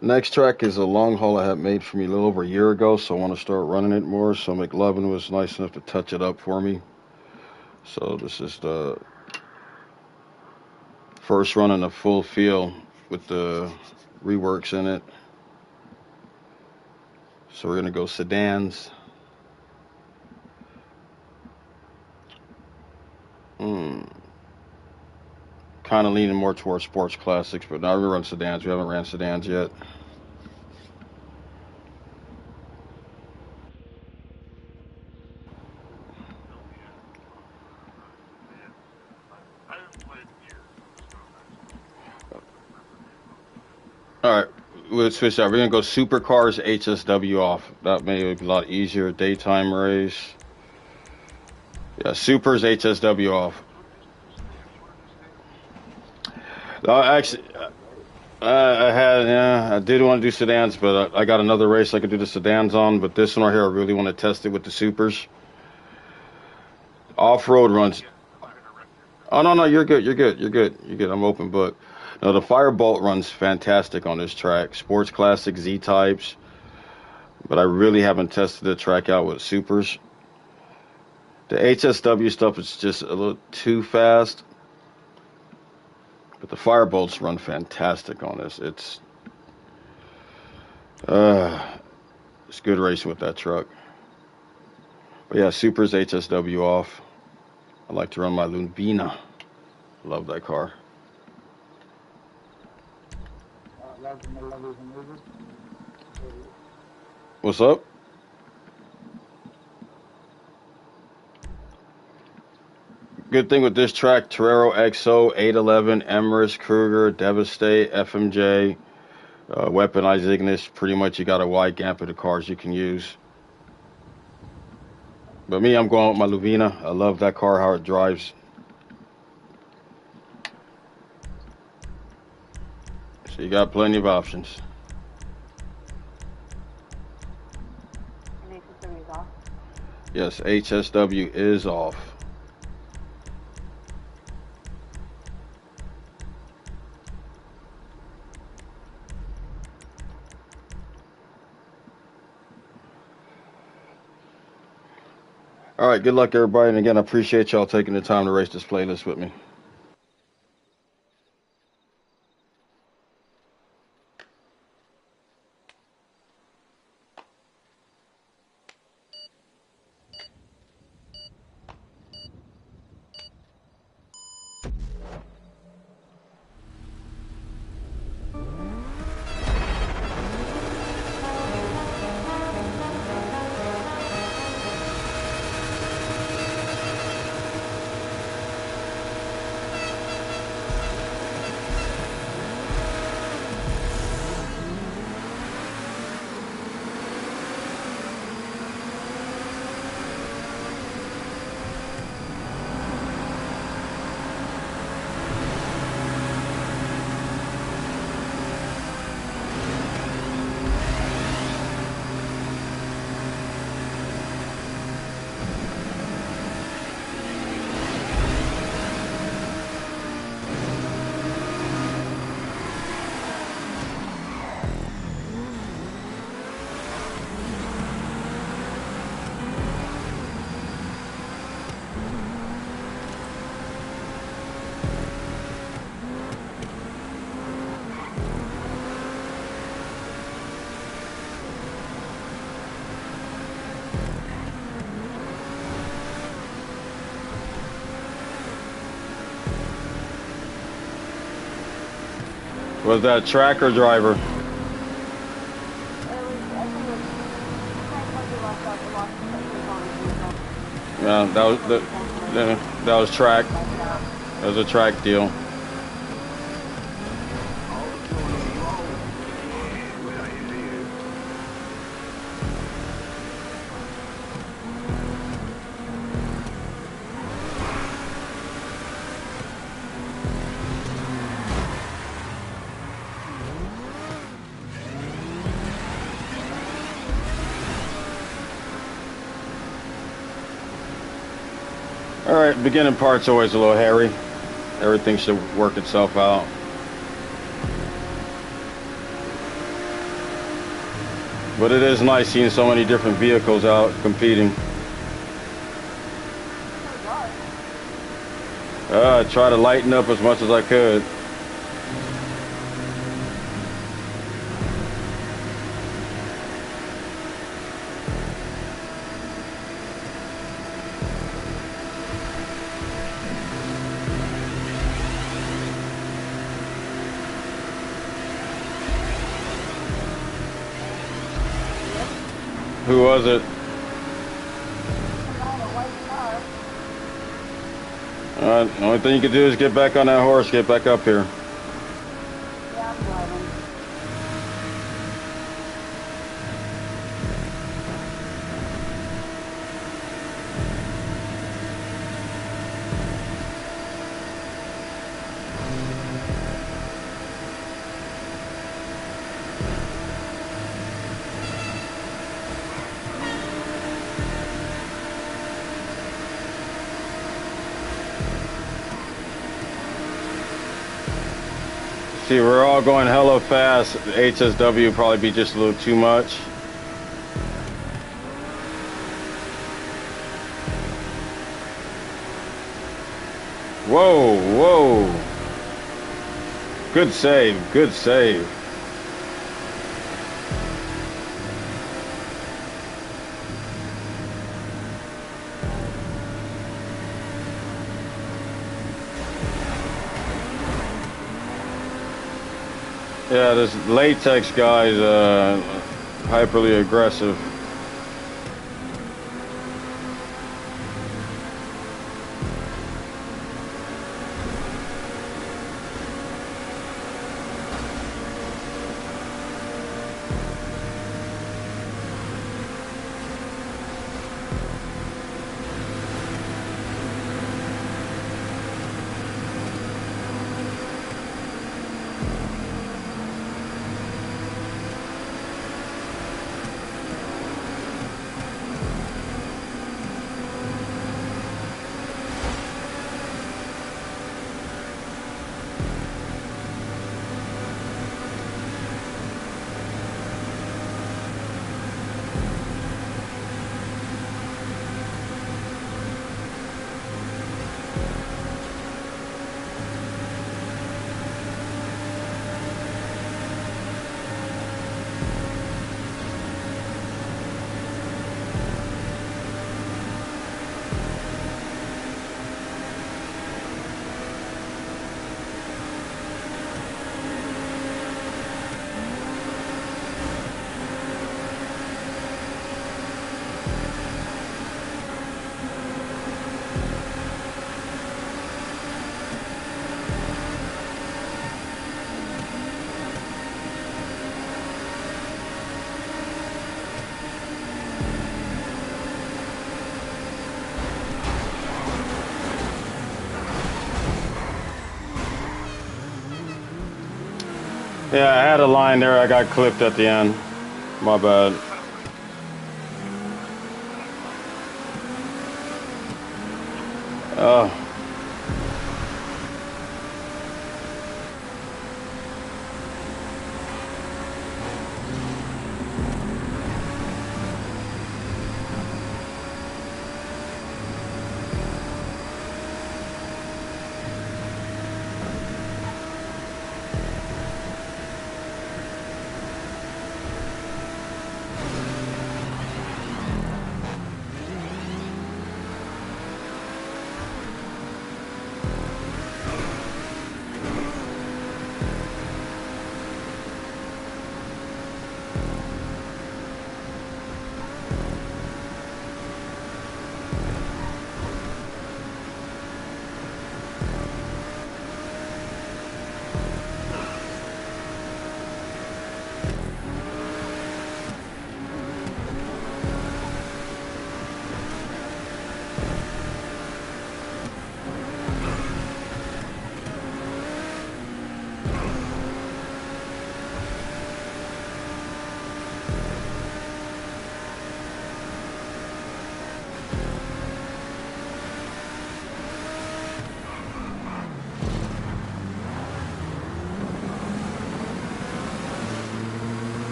Next track is a long haul I had made for me a little over a year ago, so I want to start running it more. So McLovin was nice enough to touch it up for me. So this is the first run in a full field with the reworks in it. So we're gonna go sedans. Kind of leaning more towards sports classics, but now we run sedans. We haven't ran sedans yet. All right, let's switch out. We're gonna go supercars HSW off. That may be a lot easier. Daytime race. Yeah, supers HSW off. Actually, I did want to do sedans, but I got another race I could do the sedans on. But this one right here, I really want to test it with the supers. Off-road runs. Oh no, you're good. You're good. You're good. You're good. I'm open book. No, the Firebolt runs fantastic on this track. Sports Classic Z types, but I really haven't tested the track out with supers. The HSW stuff is just a little too fast, but the Firebolts run fantastic on this. It's good racing with that truck. But yeah, supers HSW off. I like to run my Lubina. Love that car. What's up? Good thing with this track, Torero XO, 811, Emirates, Kruger, Devastate, FMJ, Weaponized Ignis. Pretty much you got a wide gambit of cars you can use. But me, I'm going with my Lubina. I love that car, how it drives. So you got plenty of options. And HSW is off. Yes, HSW is off. All right, good luck, everybody. And again, I appreciate y'all taking the time to race this playlist with me. Was that tracker driver? Yeah, that was track. That was a track deal. All right, beginning part's always a little hairy. Everything should work itself out. But it is nice seeing so many different vehicles out competing. I try to lighten up as much as I could. Who was it? The only thing you can do is get back on that horse, get back up here. Yeah, I'm driving. See, we're all going hella fast. HSW would probably be just a little too much. Whoa, whoa. Good save, good save. Yeah, this latex guy's hyperly aggressive. Yeah, I had a line there. I got clipped at the end. My bad. Oh.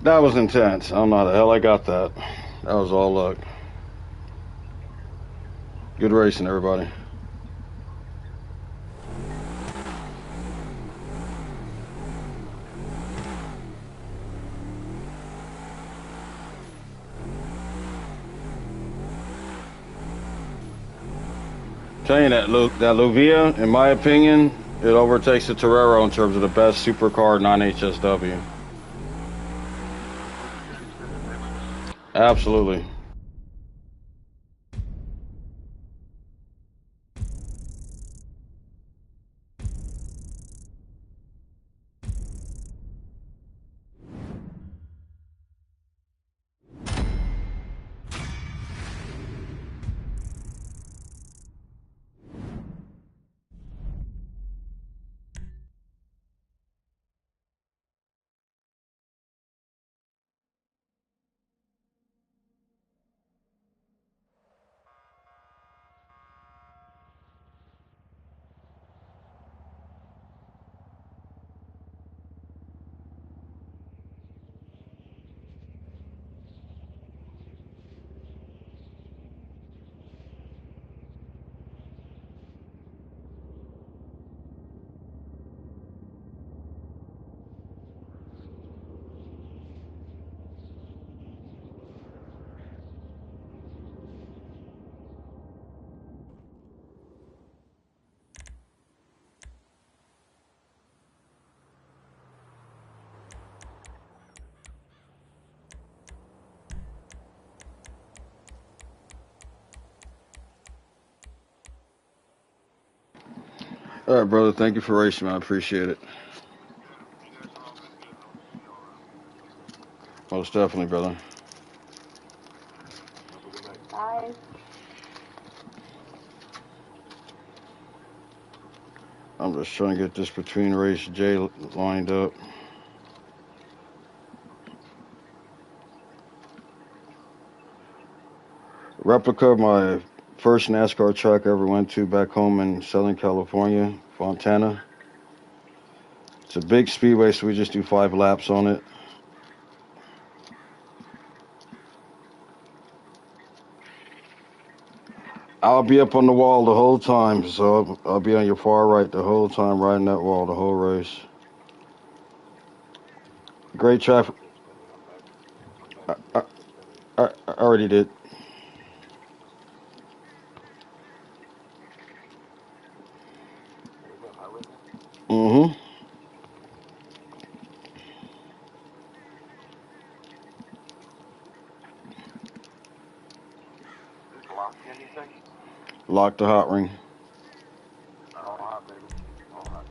That was intense. I don't know how the hell I got that. That was all luck. Good racing, everybody. Telling you that Luvia, in my opinion, it overtakes the Torero in terms of the best supercar non-HSW. Absolutely. All right, brother. Thank you for racing, man. I appreciate it. Most definitely, brother. Bye. I'm just trying to get this between race J lined up. Replica of my first NASCAR track I ever went to back home in Southern California, Fontana. It's a big speedway, so we just do 5 laps on it. I'll be up on the wall the whole time, so I'll be on your far right the whole time, riding that wall the whole race. Great track. I already did. Mm-hmm. Lock anything? Lock the hot ring. All hot, baby. All hot.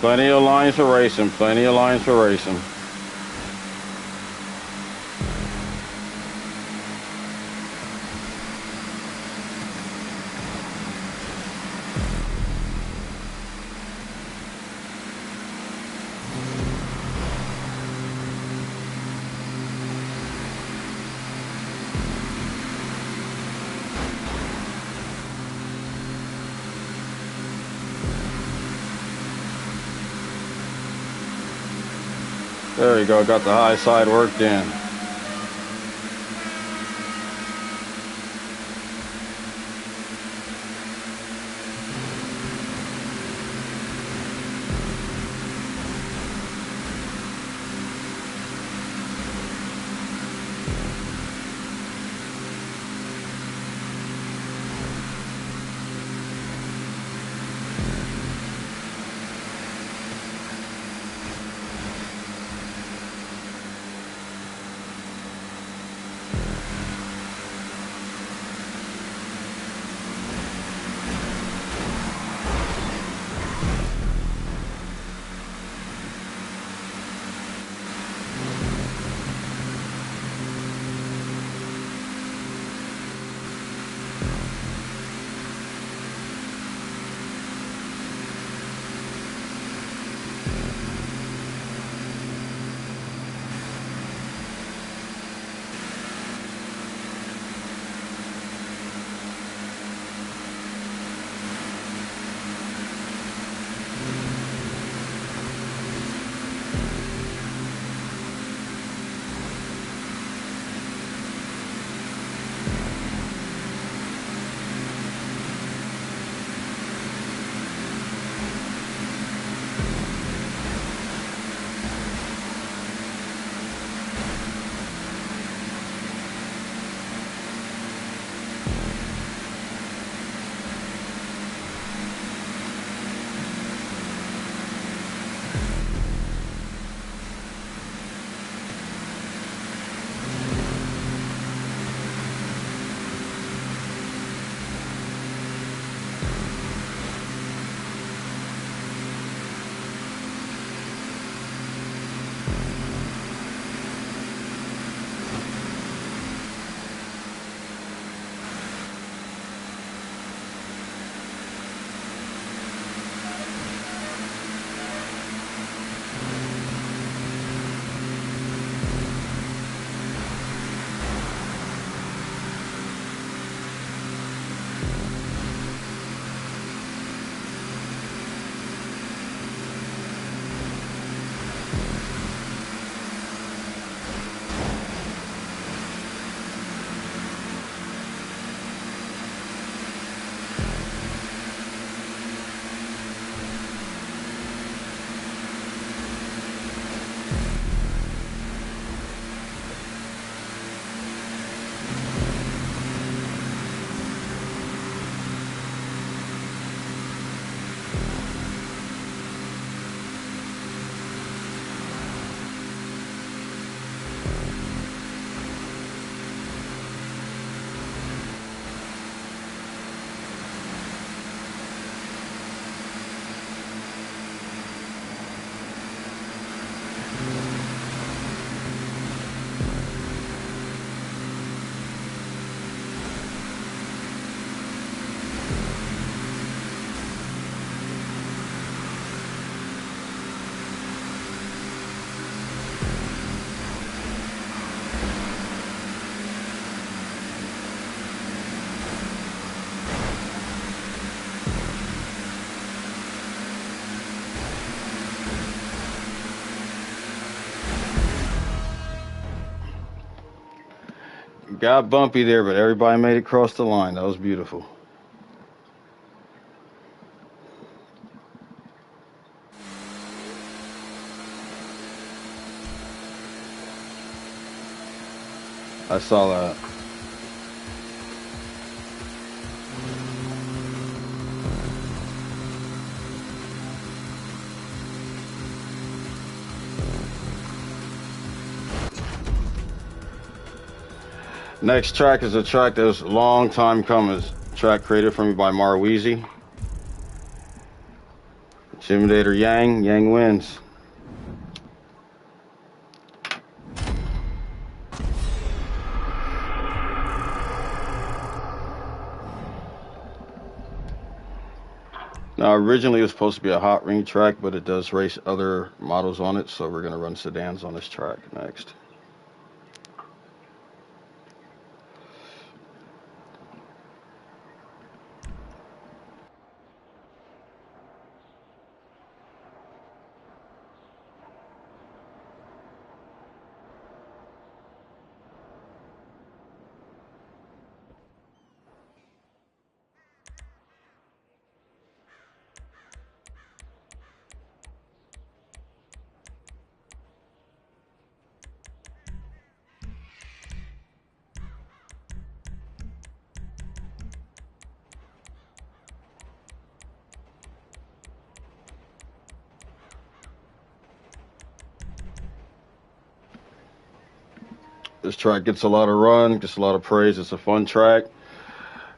Plenty of lines for racing. Plenty of lines for racing. There you go. Got the high side worked in. Got bumpy there, but everybody made it across the line. That was beautiful. I saw that. Next track is a track that was a long time coming. It's a track created for me by Marweezy. Intimidator Yang. Yang wins. Now, originally it was supposed to be a hot ring track, but it does race other models on it, so we're going to run sedans on this track next. This track gets a lot of run, gets a lot of praise. It's a fun track.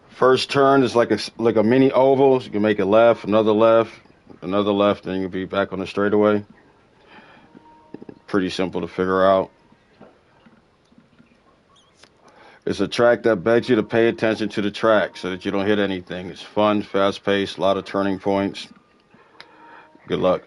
First turn is like a mini oval. So you can make a left, another left, and you'll be back on the straightaway. Pretty simple to figure out. It's a track that begs you to pay attention to the track so that you don't hit anything. It's fun, fast-paced, a lot of turning points. Good luck.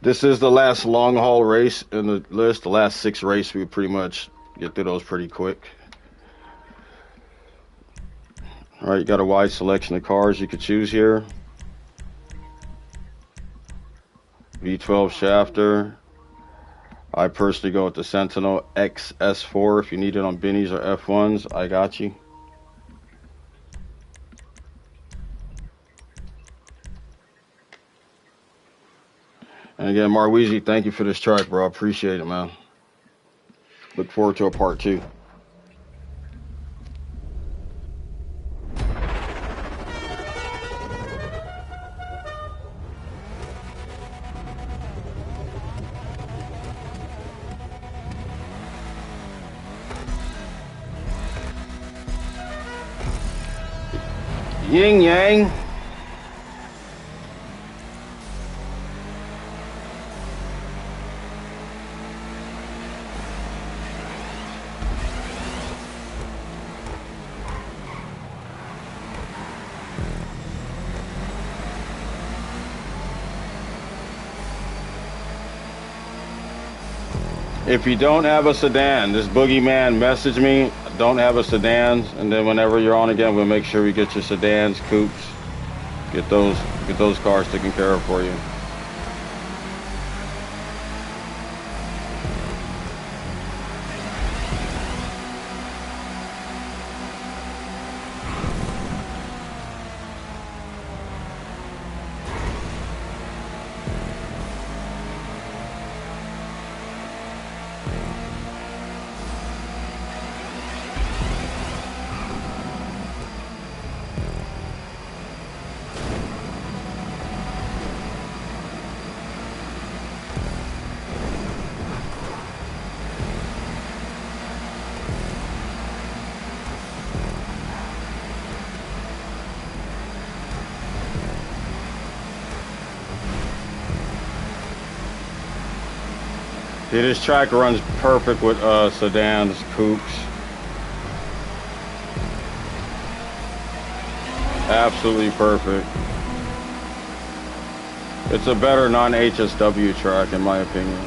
This is the last long haul race in the list. The last 6 races, we pretty much get through those pretty quick. All right, you got a wide selection of cars you could choose here. V12 shafter. I personally go with the Sentinel XS4. If you need it on Binnies or F1s, I got you. And again, Marweezy, thank you for this track, bro. I appreciate it, man. Look forward to a part 2. Yin Yang. If you don't have a sedan, this boogeyman message me, don't have a sedan, and then whenever you're on again, we'll make sure we get your sedans, coupes, get those cars taken care of for you. See, this track runs perfect with sedans, coupes. Absolutely perfect. It's a better non-HSW track in my opinion.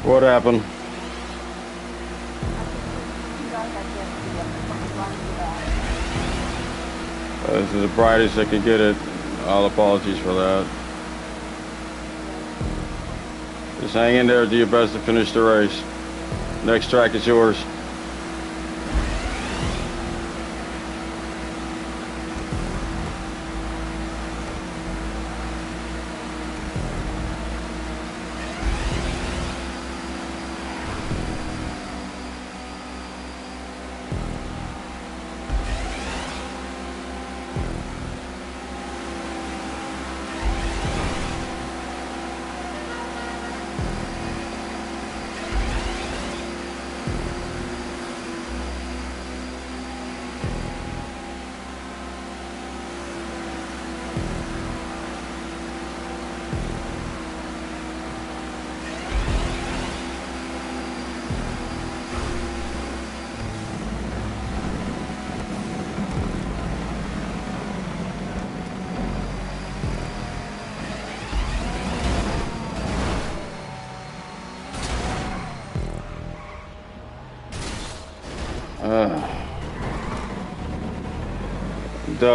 What happened? You guys had yesterday. Something wrong with that. This is the brightest I could get it. All apologies for that. Just hang in there, do your best to finish the race. Next track is yours.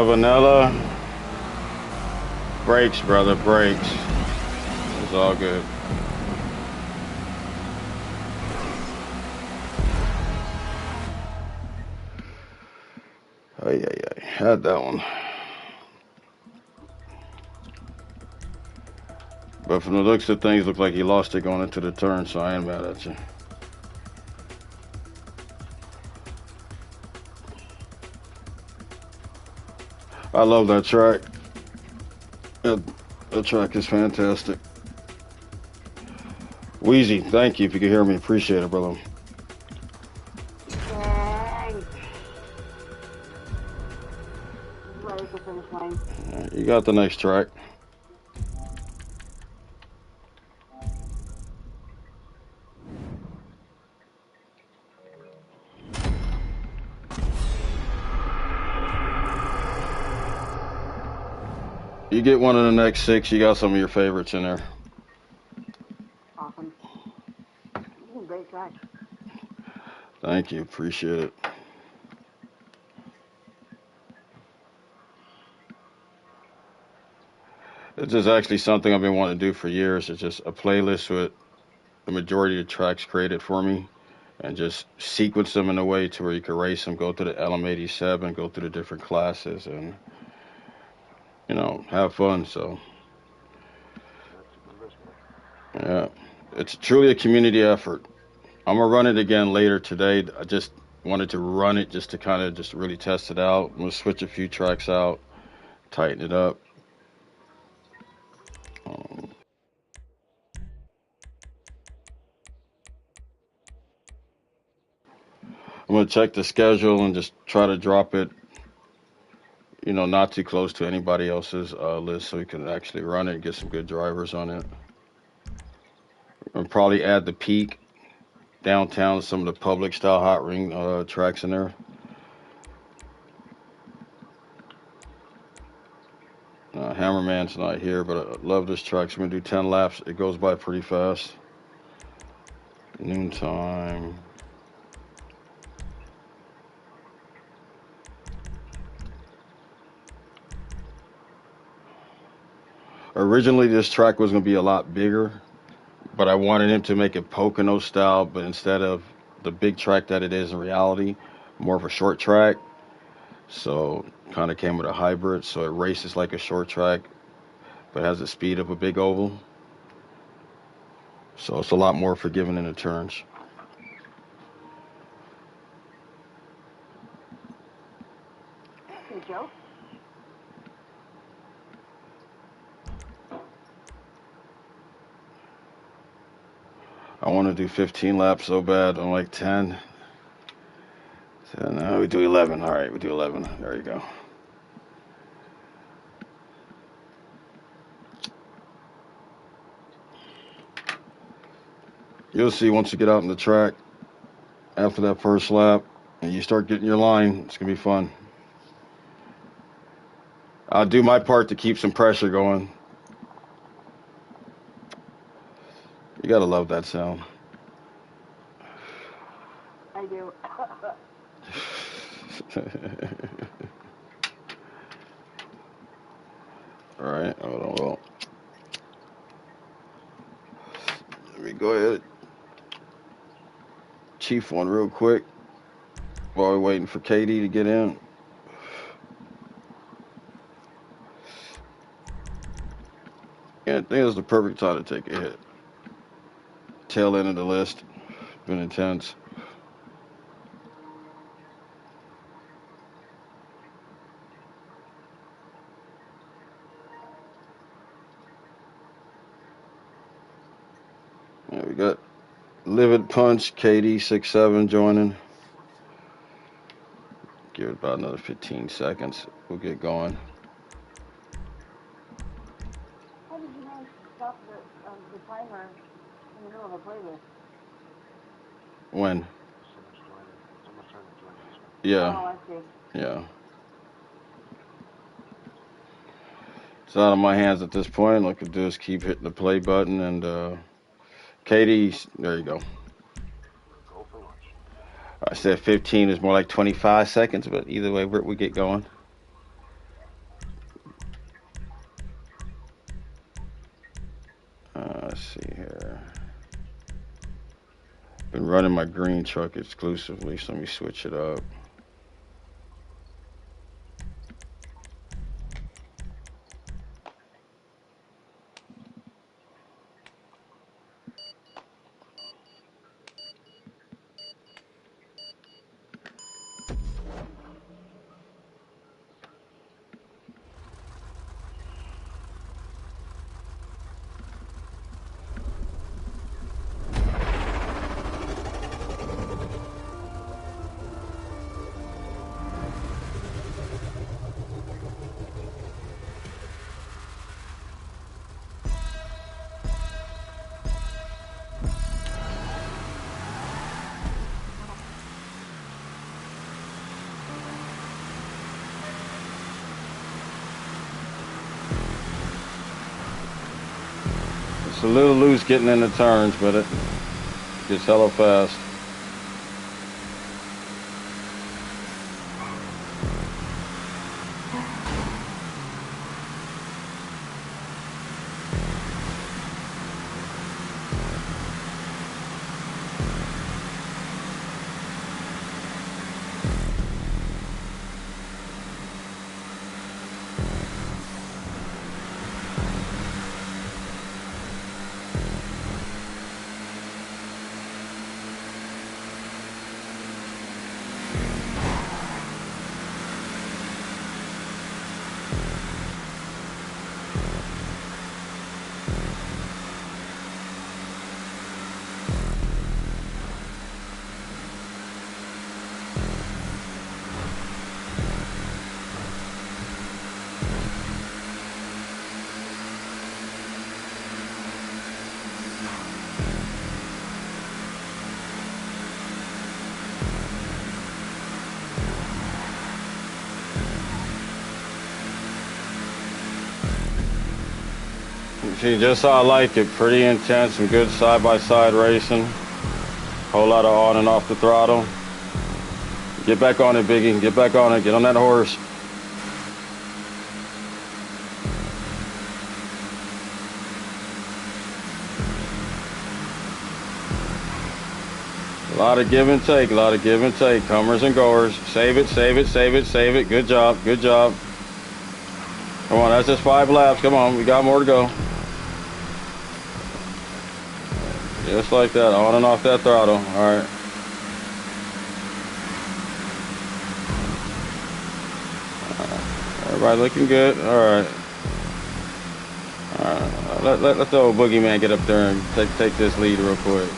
Vanilla. Brakes, brother, brakes. It's all good. Oh, yeah, had that one. But from the looks of things, look like he lost it going into the turn, so I ain't mad at you. I love that track. That track is fantastic. Wheezy, thank you. If you can hear me, appreciate it, brother. Dang. Ready for finish line. You got the next track. You get one of the next 6, you got some of your favorites in there. Awesome. This is a great track. Thank you, appreciate it. This is actually something I've been wanting to do for years. It's just a playlist with the majority of the tracks created for me and just sequence them in a way to where you can race them, go through the LM87, go through the different classes and, you know, have fun. So, yeah, it's truly a community effort. I'm going to run it again later today. I just wanted to run it just to kind of just really test it out. I'm going to switch a few tracks out, tighten it up. I'm going to check the schedule and just try to drop it, you know, not too close to anybody else's list so we can actually run it and get some good drivers on it. And probably add the peak downtown, some of the public style hot ring tracks in there. Hammerman's not here, but I love this track. So we're going to do 10 laps. It goes by pretty fast. Noontime. Originally, this track was going to be a lot bigger, but I wanted him to make it Pocono style, but instead of the big track that it is in reality, more of a short track. So kind of came with a hybrid, so it races like a short track, but has the speed of a big oval. So it's a lot more forgiving in the turns. Hey, Joe. I want to do 15 laps so bad. I'm like 10. So no, we do 11. All right, we do 11. There you go. You'll see once you get out in the track after that first lap and you start getting your line, it's going to be fun. I'll do my part to keep some pressure going. You got to love that sound. I do. All right, hold on. Well, let me go ahead, Chief one real quick while we're waiting for KD to get in. Yeah, I think it's the perfect time to take a hit. Tail end of the list, been intense. Yeah, we got Livid Punch, KD 6'7" joining. Give it about another 15 seconds. We'll get going. How did you manage to stop the timer in the middle of a playlist? When? Someone's trying to join this one. Yeah, Oh, I see. yeah. It's out of my hands at this point. All I can do is keep hitting the play button and KD, there you go. Go for lunch. I said 15 is more like 25 seconds, but either way, we get going. Let's see here. Been running my green truck exclusively, so let me switch it up. It's a little loose getting in the turns, but it gets hella fast. See, just how I like it. Pretty intense, some good side-by-side racing. Whole lot of on and off the throttle. Get back on it, Biggie. Get back on it. Get on that horse. A lot of give and take. A lot of give and take. Comers and goers. Save it, save it, save it, save it. Good job. Good job. Come on, that's just 5 laps. Come on, we got more to go. Just like that, on and off that throttle. All right. Everybody looking good. All right. All right. Let the old boogeyman get up there and take this lead real quick.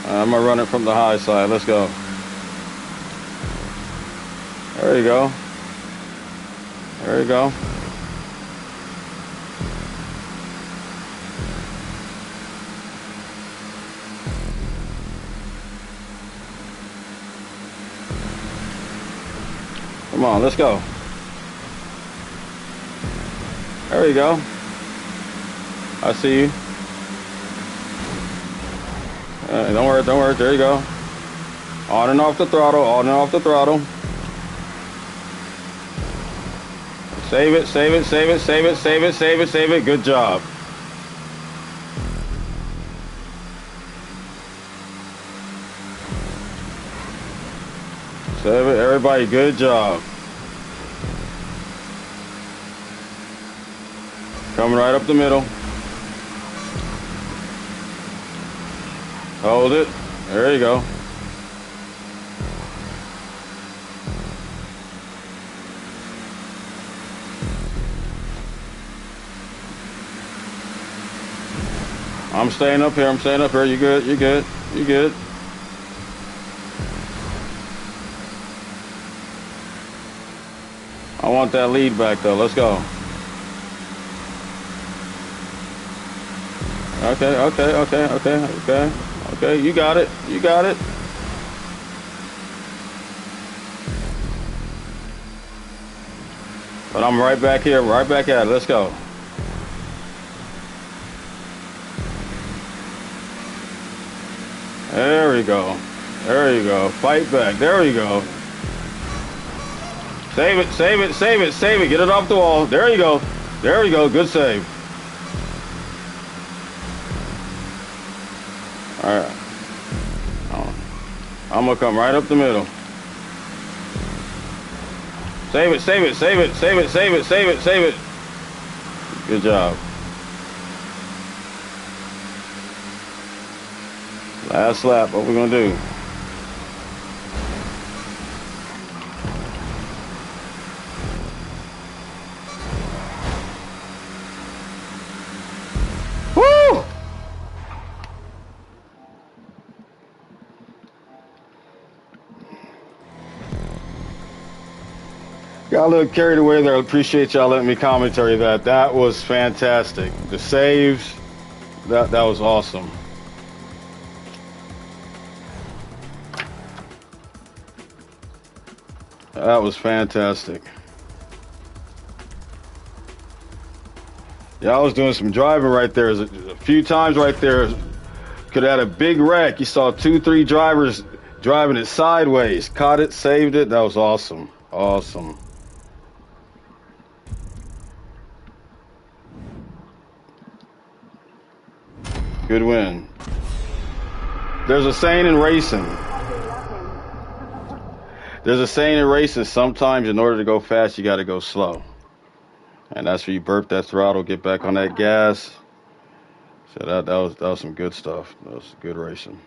I'm gonna run it from the high side. Let's go. There you go. There you go. Come on, let's go. There you go. I see you. Don't worry, don't worry. There you go. On and off the throttle, on and off the throttle. Save it, save it, save it, save it, save it, save it, save it. Good job. Save it, everybody. Good job. Coming right up the middle. Hold it. There you go. I'm staying up here. I'm staying up here. You good? You good? You good? I want that lead back though. Let's go. Okay, okay, okay, okay, okay, okay. You got it. You got it. But I'm right back here, right back at it. Let's go. There we go. There you go. Fight back. There we go. Save it, save it, save it, save it. Get it off the wall. There you go. There we go. Good save. All right. I'm going to come right up the middle. Save it, save it, save it, save it, save it, save it, save it. Good job. Last lap, what we gonna do? Woo! Got a little carried away there. I appreciate y'all letting me commentary that. That was fantastic. The saves, that was awesome. That was fantastic. Yeah, I was doing some driving right there. A few times right there, could have had a big wreck. You saw 2-3 drivers driving it sideways. Caught it, saved it. That was awesome. Awesome. Good win. There's a saying in racing. There's a saying in racing, sometimes in order to go fast, you got to go slow. And that's where you burp that throttle, get back on that gas. So that was some good stuff. That was good racing.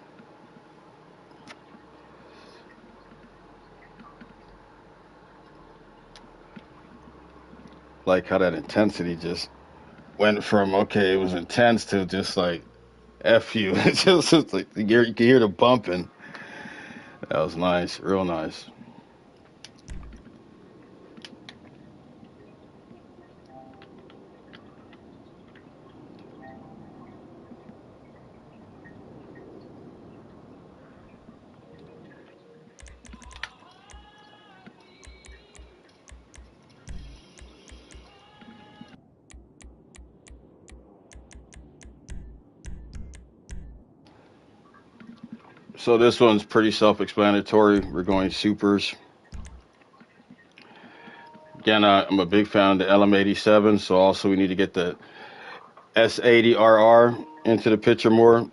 Like how that intensity just went from, okay, it was intense to just like, F you. It's just like, you can hear the bumping. That was nice, real nice. So this one's pretty self-explanatory. We're going supers. Again, I'm a big fan of the LM87, so also we need to get the S80RR into the picture more,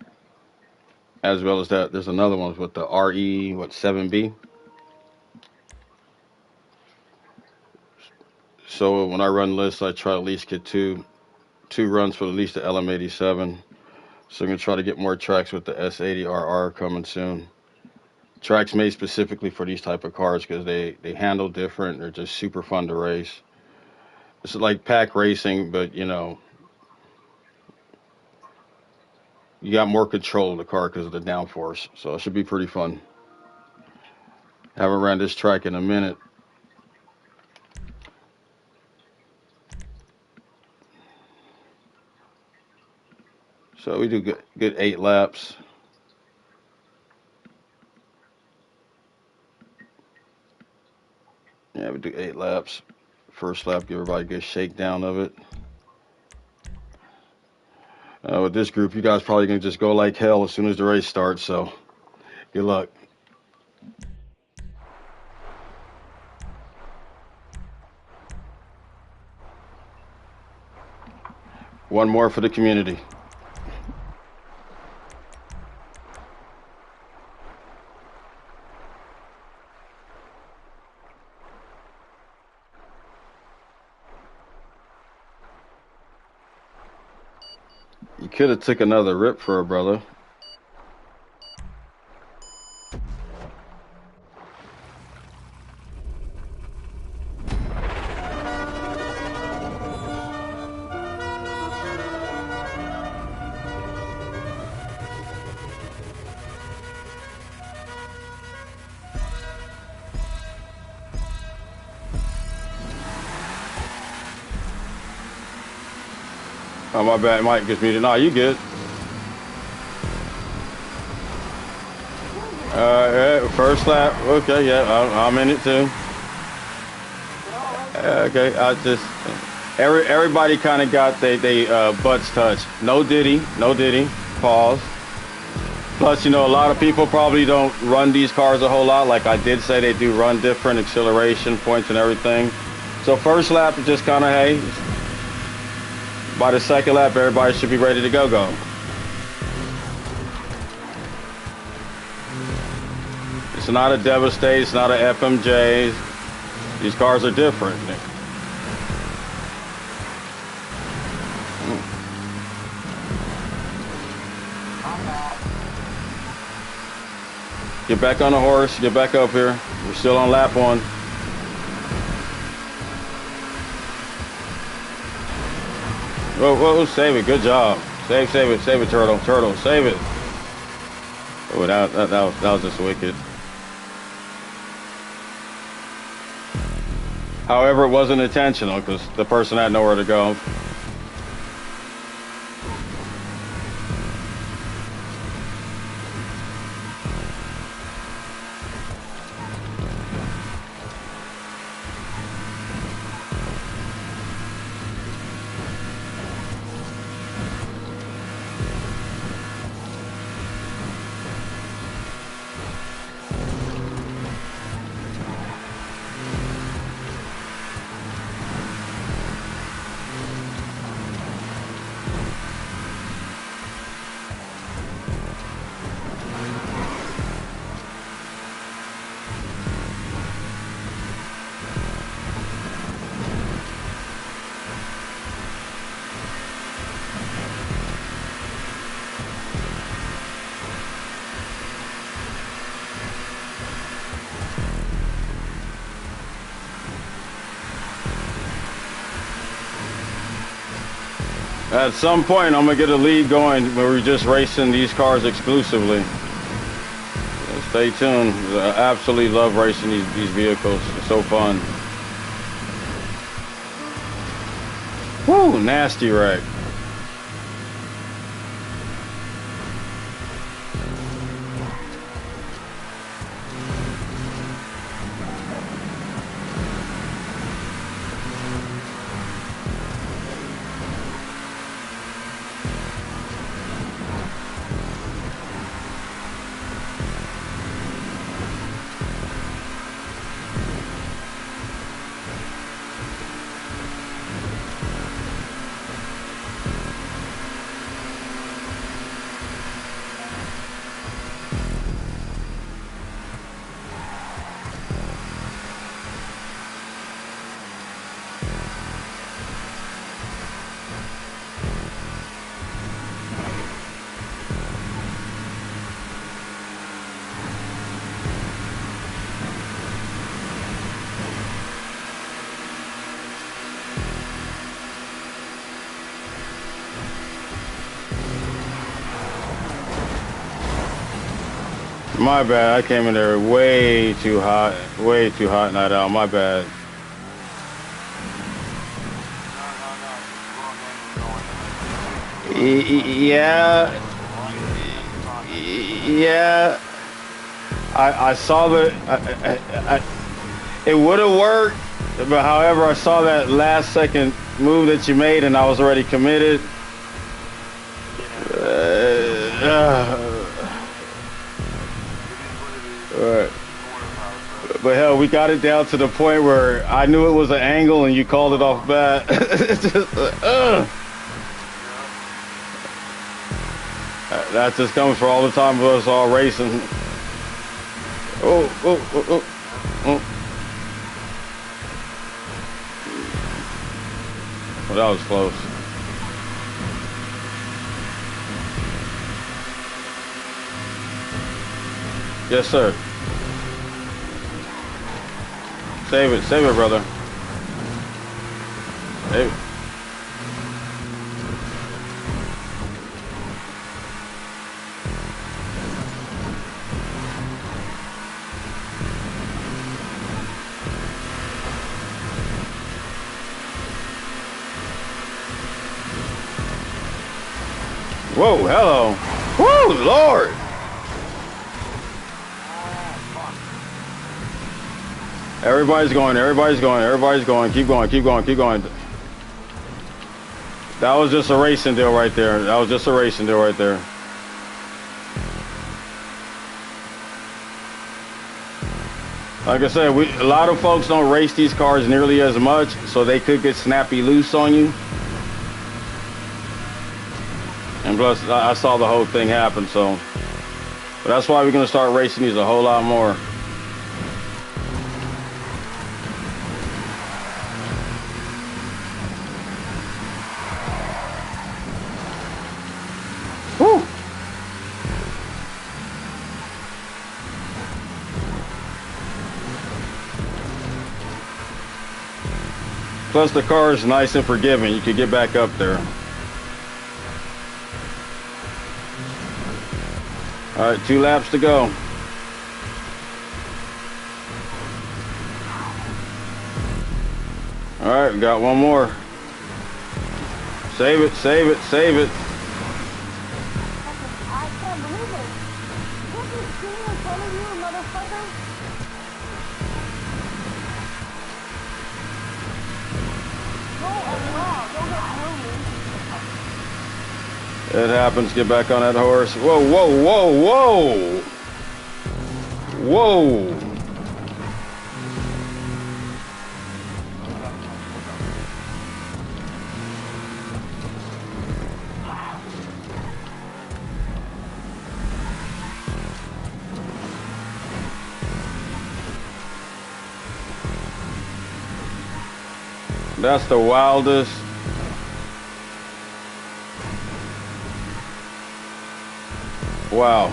as well as that. There's another one with the RE, 7B. So when I run lists, I try to at least get two runs for at least the LM87. So I'm going to try to get more tracks with the S80RR coming soon. Tracks made specifically for these type of cars because they handle different. They're just super fun to race. It's like pack racing, but you know, you got more control of the car because of the downforce. So it should be pretty fun. Haven't ran this track in a minute. So we do good 8 laps. Yeah, we do 8 laps. First lap, give everybody a good shakedown of it. With this group, you guys probably gonna just go like hell as soon as the race starts. So, good luck. One more for the community. You could have took another rip for a brother. Oh, my bad. Mike gets muted. No, you good. First lap. Okay, yeah, I'm in it too. Okay, I just everybody kind of got they butts touched. No diddy. Pause. Plus, you know, a lot of people probably don't run these cars a whole lot. Like I did say, they do run different acceleration points and everything. So first lap is just kind of hey. By the second lap, everybody should be ready to go. It's not a Devastate, it's not a FMJ. These cars are different. Get back on the horse, get back up here. We're still on lap 1. Whoa, save it, good job. Save it, Turtle, save it. Oh, that was just wicked. However, it wasn't intentional because the person had nowhere to go. At some point, I'm gonna get a league going where we're just racing these cars exclusively. So stay tuned. I absolutely love racing these vehicles. It's so fun. Woo, nasty wreck. My bad, I came in there way too hot night out, my bad. Yeah, I saw the, It would have worked, but however, I saw that last second move that you made, and I was already committed. Alright. But hell, we got it down to the point where I knew it was an angle and you called it off bat. It's just that just comes for all the time of us all racing. Well, that was close. Yes, sir. Save it, brother. Save it. Whoa, hello. Whoa, Lord. Everybody's going. Keep going. That was just a racing deal right there. Like I said, a lot of folks don't race these cars nearly as much, so they could get snappy loose on you. And plus, I saw the whole thing happen, so. But that's why we're going to start racing these a whole lot more. Woo! Plus, the car is nice and forgiving. You can get back up there. All right, 2 laps to go. All right, we got one more. Save it. I can't believe it. Did you see me in front of you, motherfucker? Go around. Don't get moving. It happens. Get back on that horse. Whoa. That's the wildest. Wow.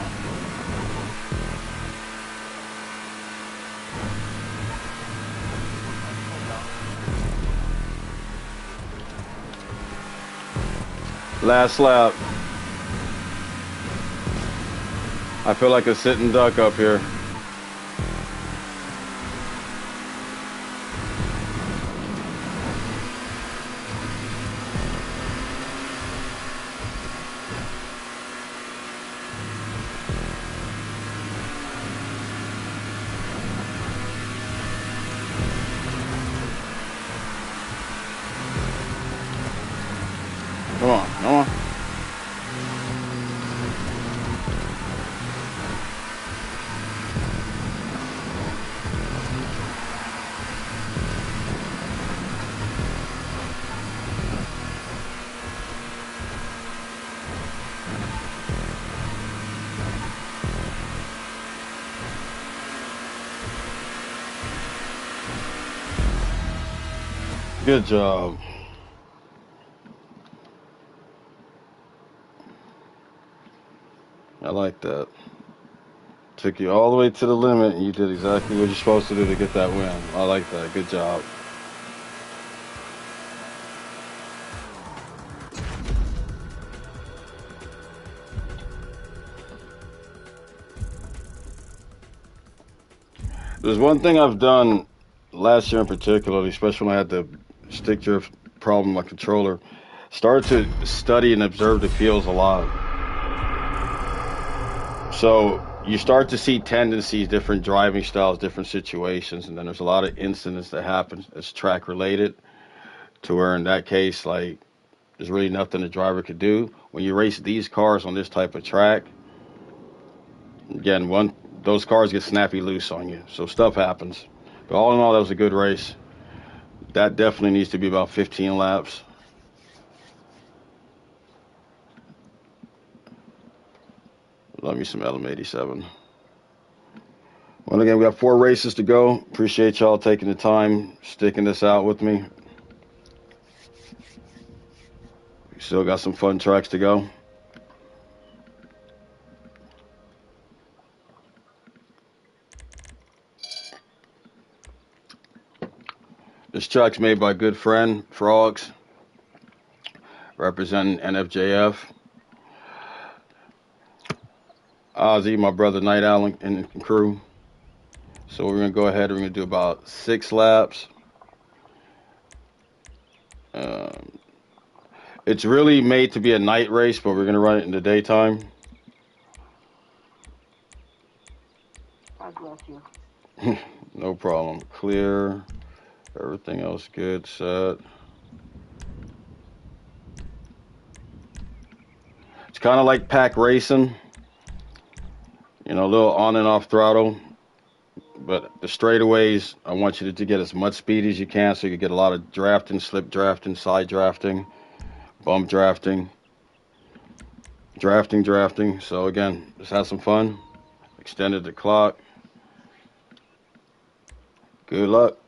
Last lap. I feel like a sitting duck up here. Come on. Good job. I like that. Took you all the way to the limit and you did exactly what you're supposed to do to get that win. I like that. Good job. There's one thing I've done last year in particular, especially when I had the stick drift problem with my controller, started to study and observe the fields a lot. So you start to see tendencies, different driving styles, different situations, and then there's a lot of incidents that happen that's track related to where in that case, like there's really nothing the driver could do. When you race these cars on this type of track, again, one those cars get snappy loose on you, so stuff happens. But all in all, that was a good race. That definitely needs to be about 15 laps. Love me some LM87. Well, again, we got 4 races to go. Appreciate y'all taking the time, sticking this out with me. We still got some fun tracks to go. This track's made by a good friend, Frogs, representing NFJF. Ozzy, my brother Night Owl and crew. So we're gonna go ahead. We're gonna do about 6 laps. It's really made to be a night race, but we're gonna run it in the daytime. God bless you. No problem. Clear. Everything else good. Set. It's kind of like pack racing. You know, a little on and off throttle. But the straightaways, I want you to get as much speed as you can so you can get a lot of drafting, slip drafting, side drafting, bump drafting, drafting. So again, just have some fun. Extended the clock. Good luck.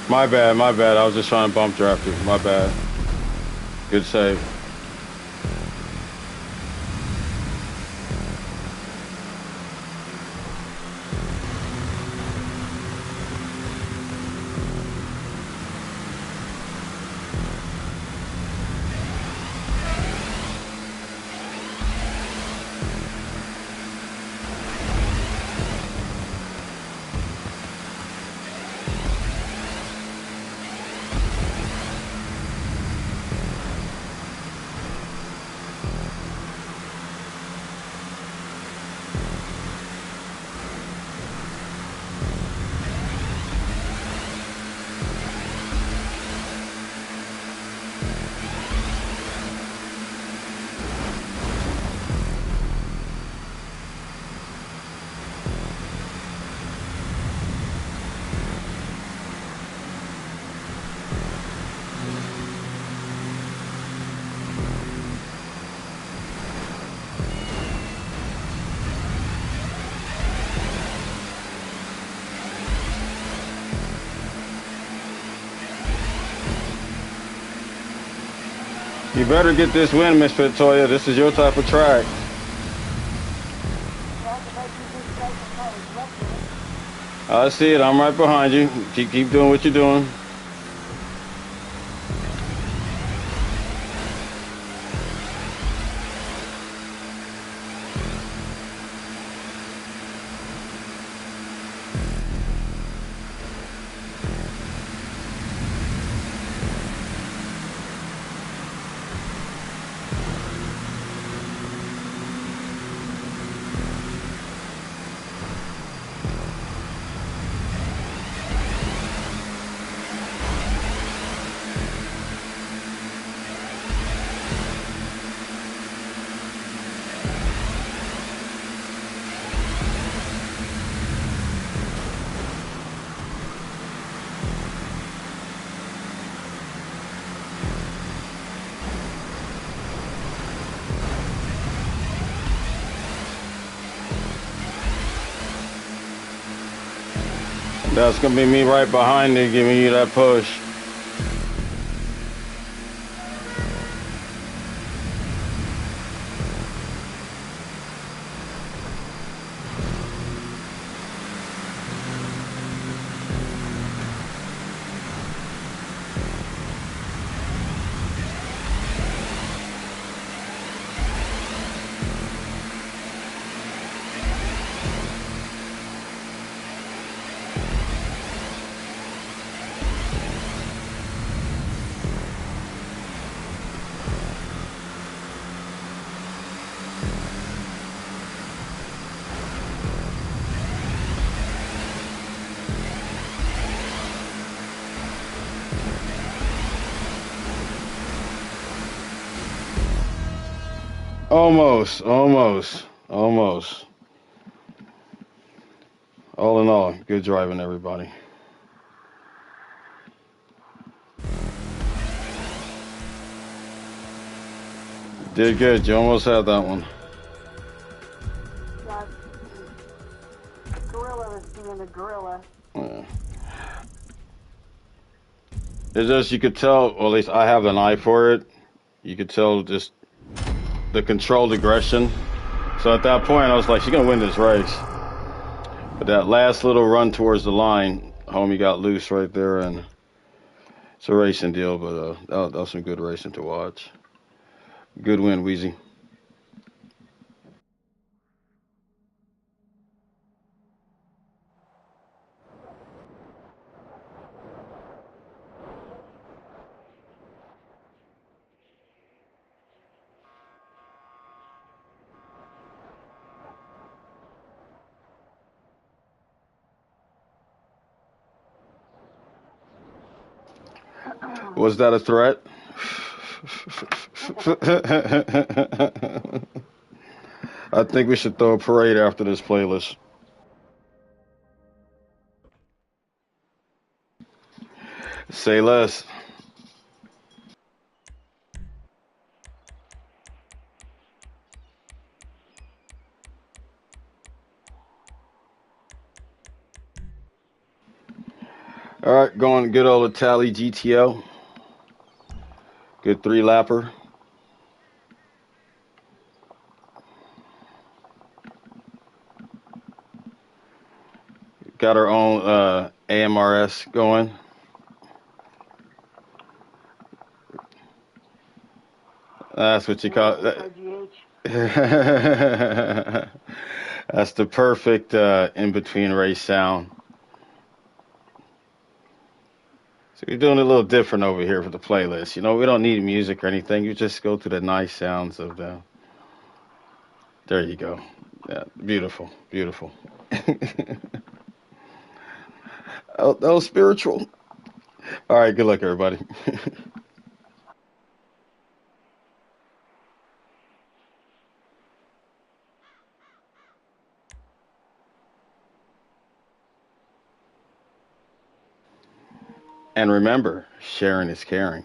My bad. I was just trying to bump draft you. My bad. Good save. You better get this win, Misfit Toya. This is your type of track. Yeah, if I keep these guys in college left with it. I see it. I'm right behind you. Keep doing what you're doing. That's gonna be me right behind you, giving you that push. Almost, almost, almost. All in all, good driving, everybody. Did good. You almost had that one. Yeah, gorilla was being a gorilla. Yeah. It's just you could tell, or at least I have an eye for it. You could tell just the controlled aggression. So at that point, I was like, she's gonna win this race. But that last little run towards the line, homie got loose right there, and it's a racing deal. But that was some good racing to watch. Good win, Wheezy. Was that a threat? I think we should throw a parade after this playlist. Say less. All right, going good old Itali GTO. Good 3-lapper. Got our own AMRS going. That's what you call it. RGH. That's the perfect in-between race sound. So we're doing a little different over here for the playlist. You know, we don't need music or anything. You just go through the nice sounds of the. There you go. Yeah, beautiful, beautiful. Oh, that was spiritual. All right, good luck, everybody. And remember, sharing is caring.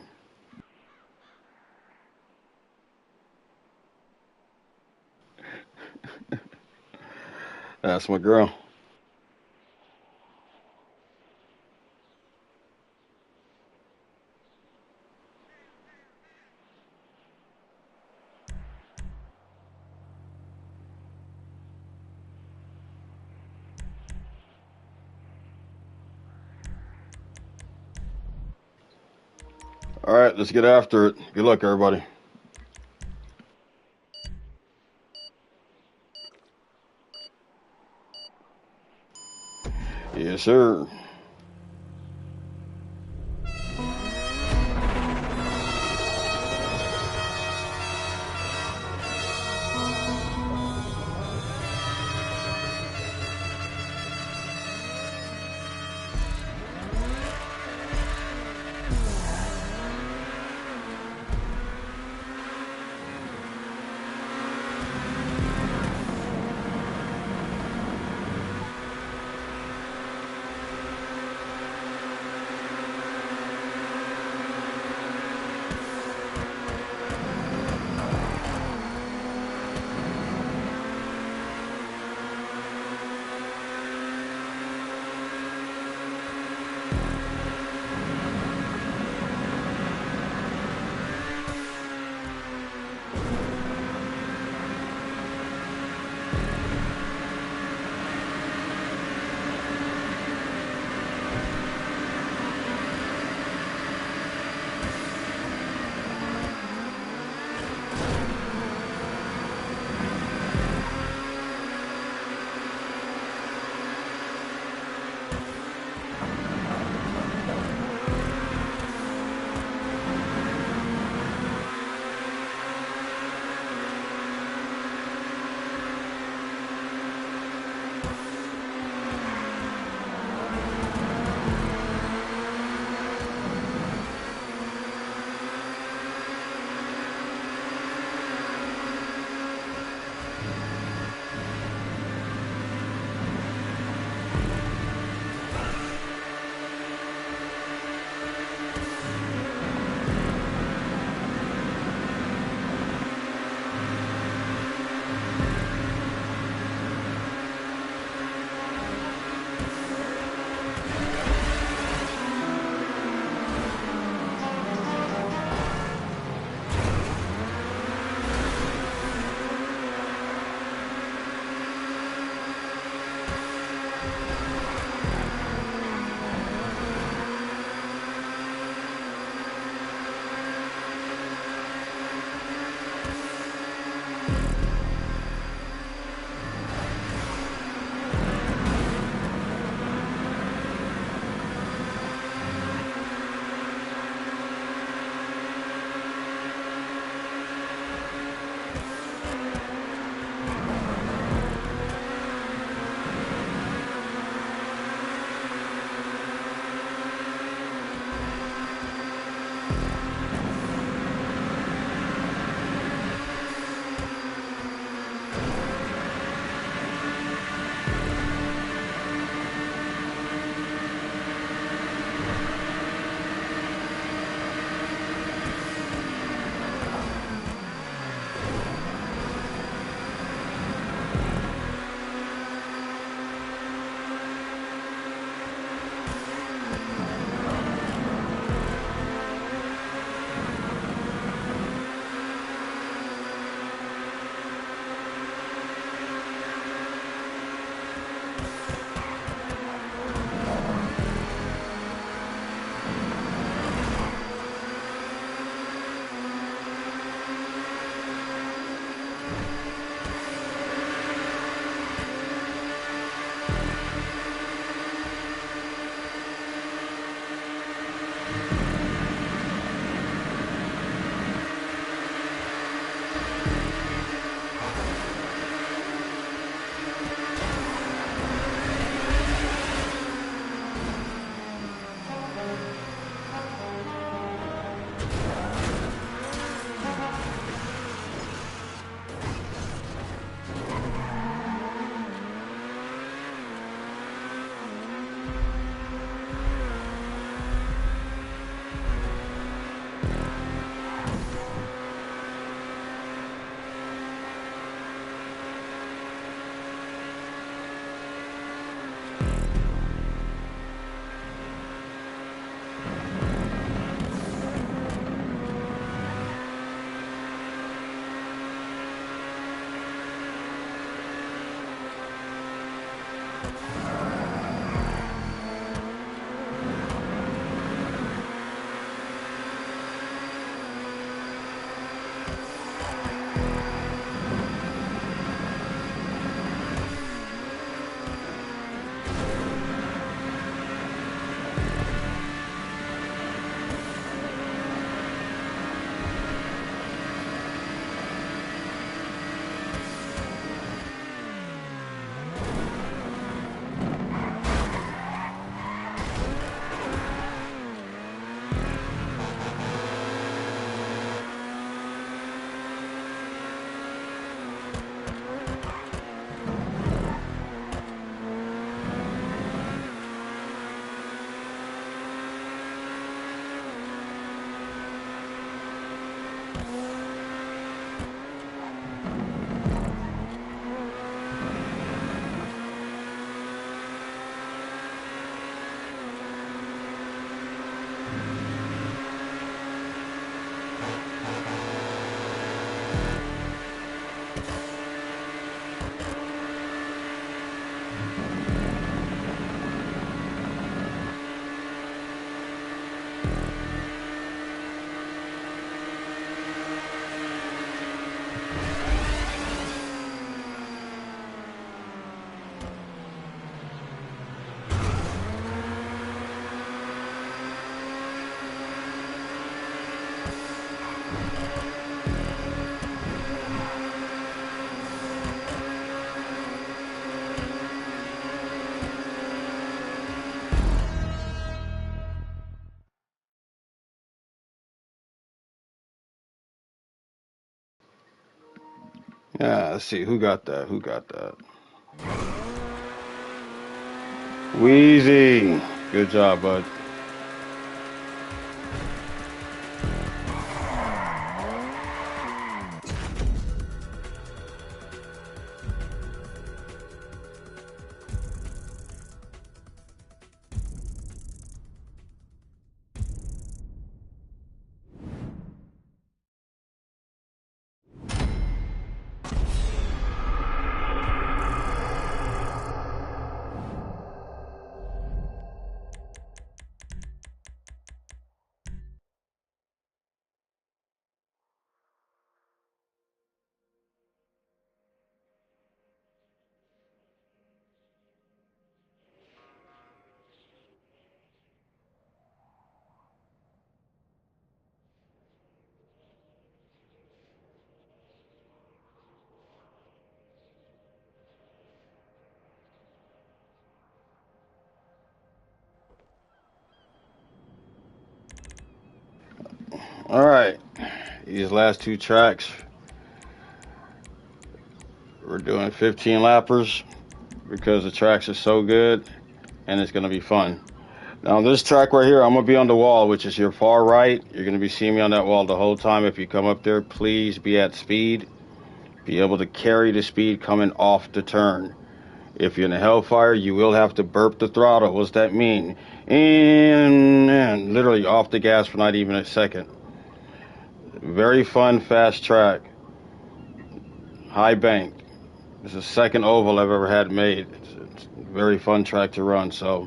That's my girl. All right, let's get after it. Good luck, everybody. Yes, sir. Yeah, let's see. Who got that? Who got that? Wheezy. Good job, bud. All right. These last two tracks, we're doing 15 lappers because the tracks are so good and it's going to be fun. Now, this track right here, I'm going to be on the wall, which is your far right. You're going to be seeing me on that wall the whole time. If you come up there, please be at speed. Be able to carry the speed coming off the turn. If you're in a Hellfire, you will have to burp the throttle. What's that mean? And literally off the gas for not even a second. Very fun, fast track. High bank. It's the second oval I've ever had made. It's a very fun track to run, so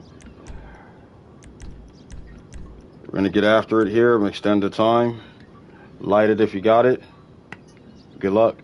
we're going to get after it here and extend the time. Light it if you got it. Good luck.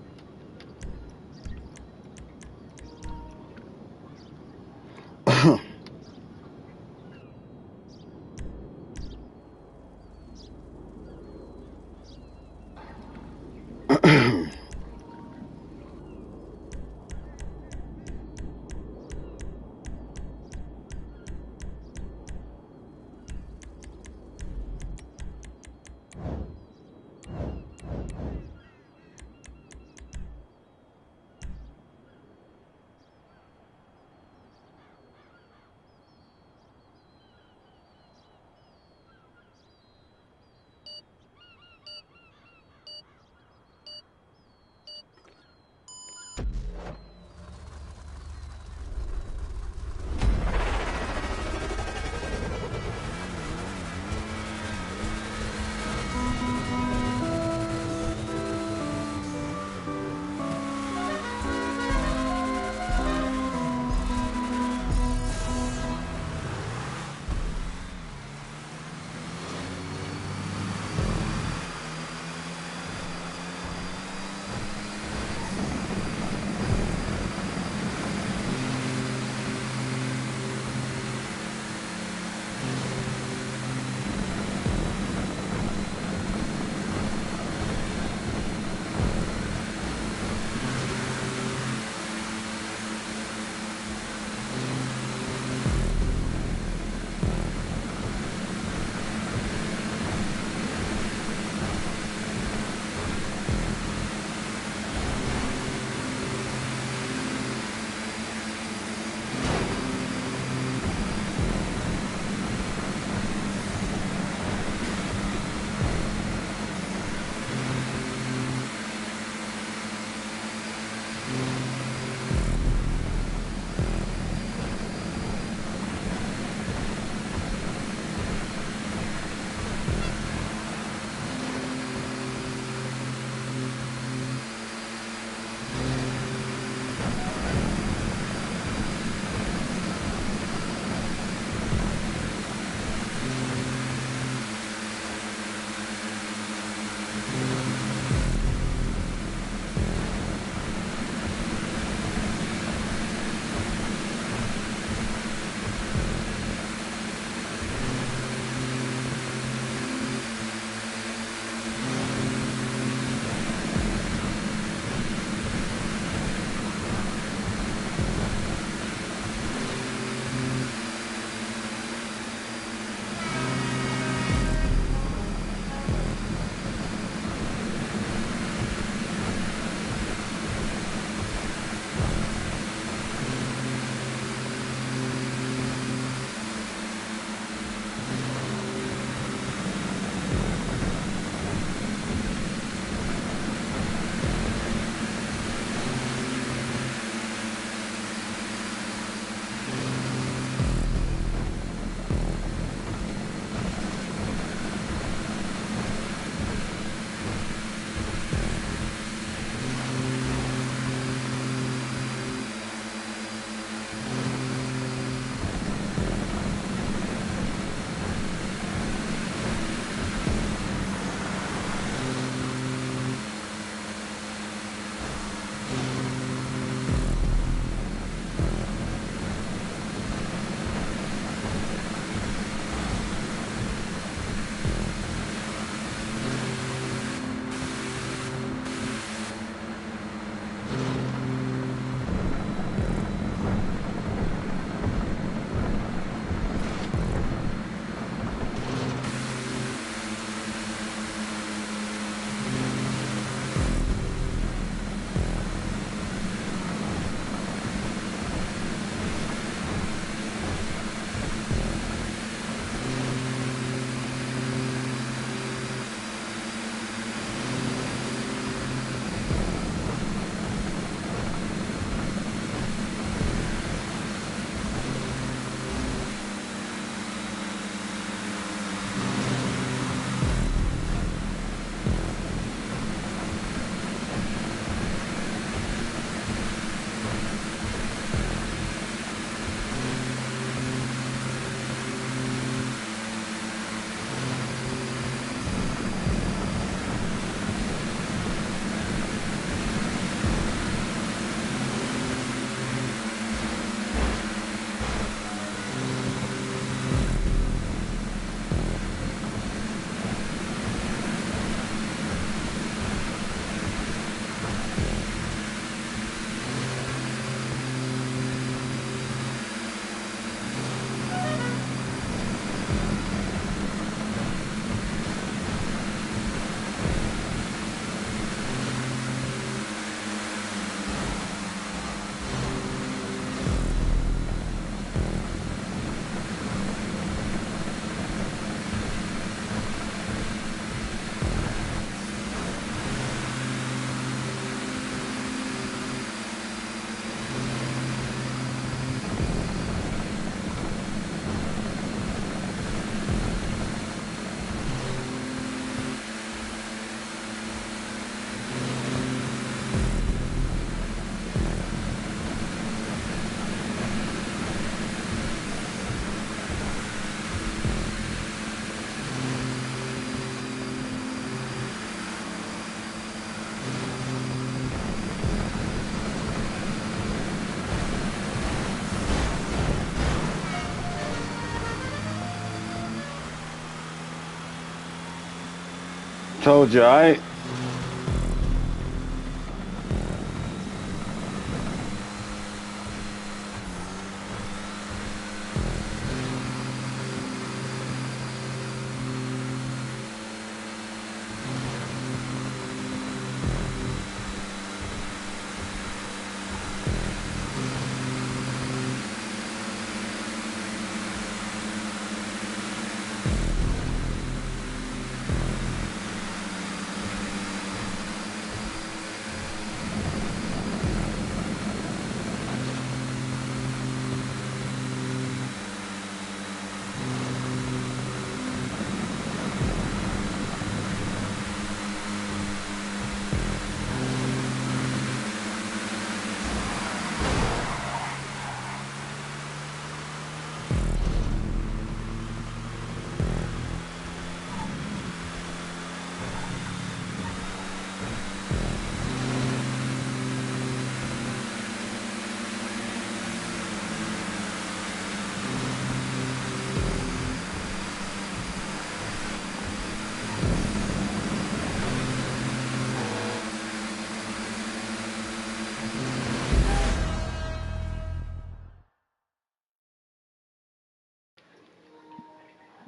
Told you, I.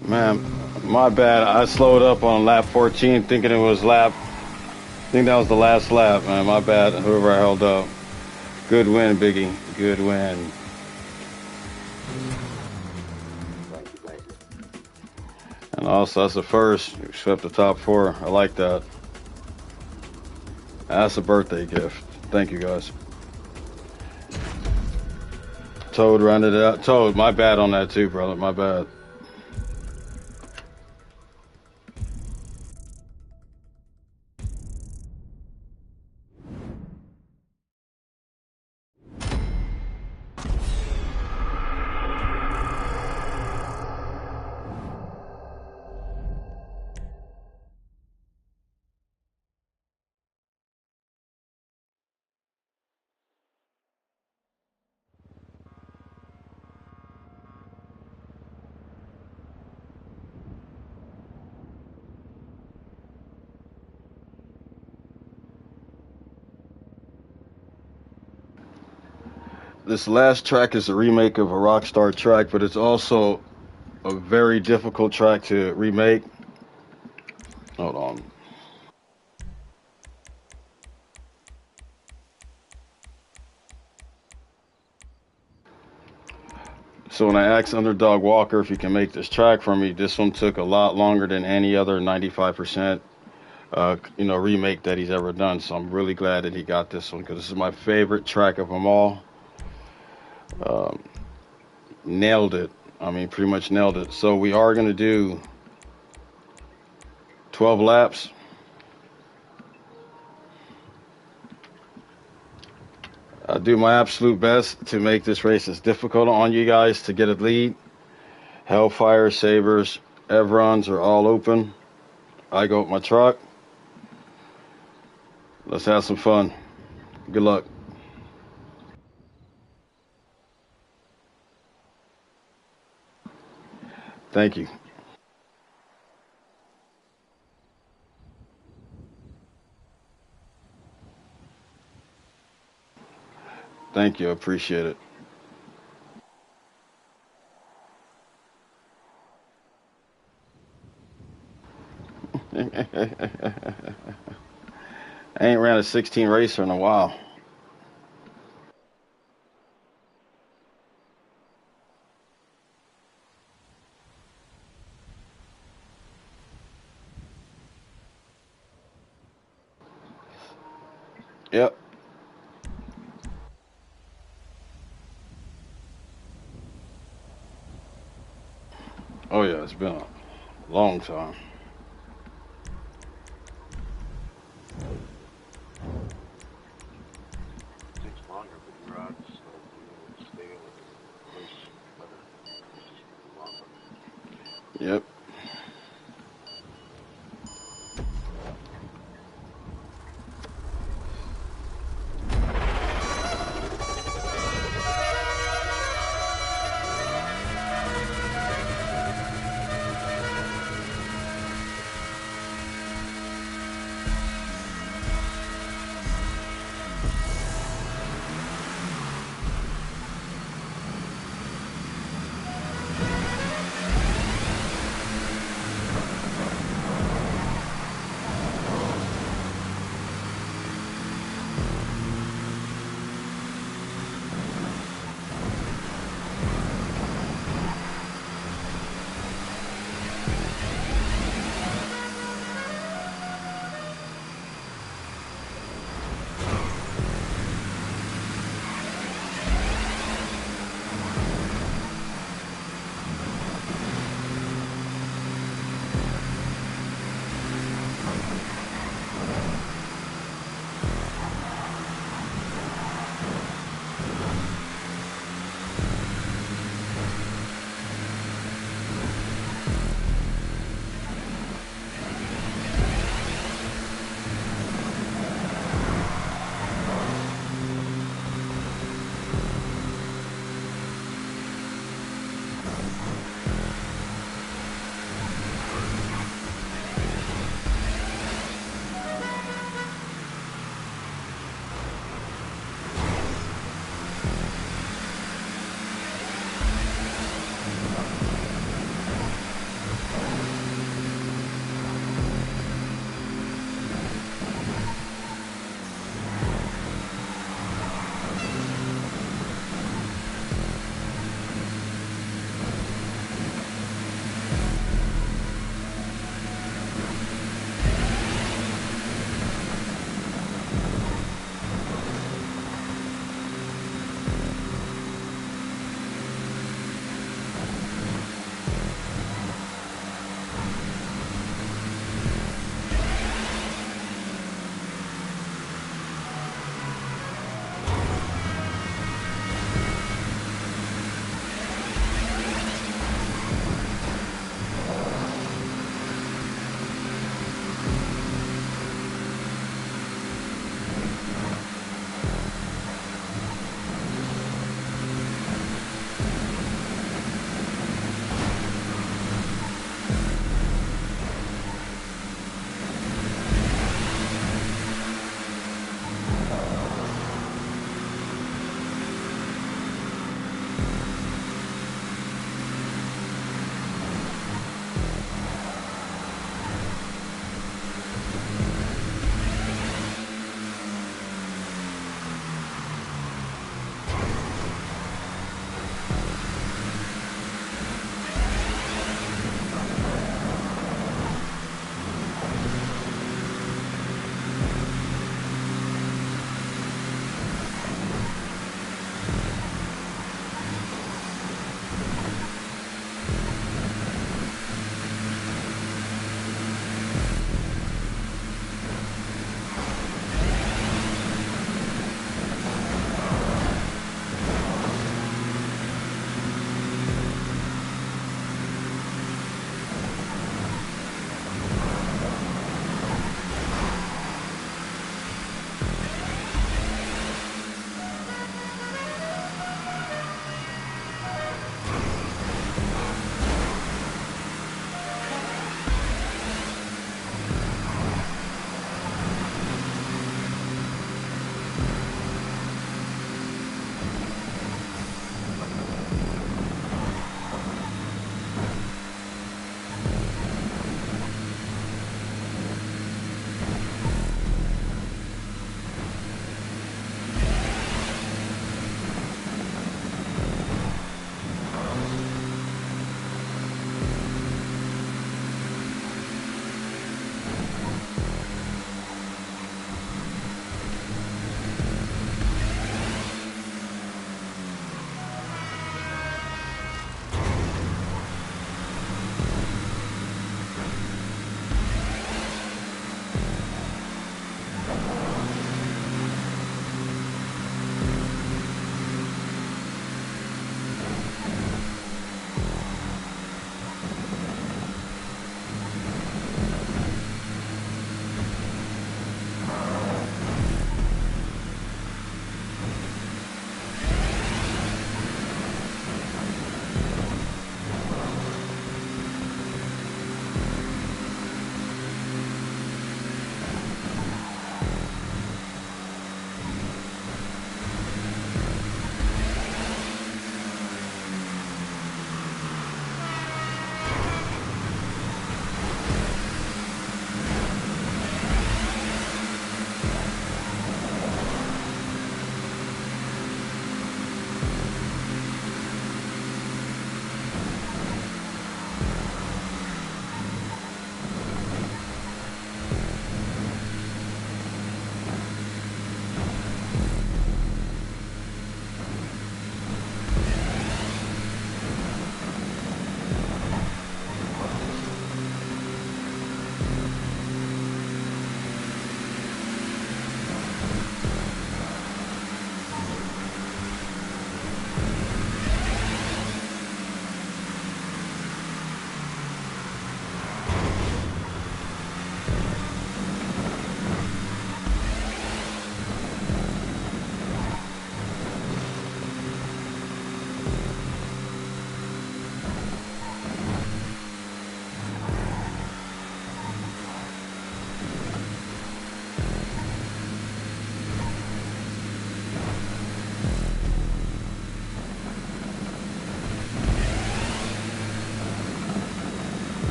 Man, my bad. I slowed up on lap 14 thinking it was lap. I think that was the last lap, man. My bad. Whoever I held up. Good win, Biggie. Good win. Thank you. And also, that's the first. You swept the top 4. I like that. That's a birthday gift. Thank you, guys. Toad rounded it out. Toad, my bad on that too, brother. My bad. This last track is a remake of a Rockstar track, but it's also a very difficult track to remake. Hold on. So when I asked Underdog Walker if he can make this track for me, this one took a lot longer than any other 95% remake that he's ever done. So I'm really glad that he got this one because this is my favorite track of them all. Nailed it. I mean, pretty much nailed it. So we are going to do 12 laps. I'll do my absolute best to make this race as difficult on you guys to get a lead. Hellfire, Sabres, Evrons are all open. I go with my truck. Let's have some fun. Good luck. Thank you. Thank you. I appreciate it. I ain't ran a 16 racer in a while. Yep. Oh yeah, it's been a long time. It takes longer, but your odds of stay in place better. Longer. Yep.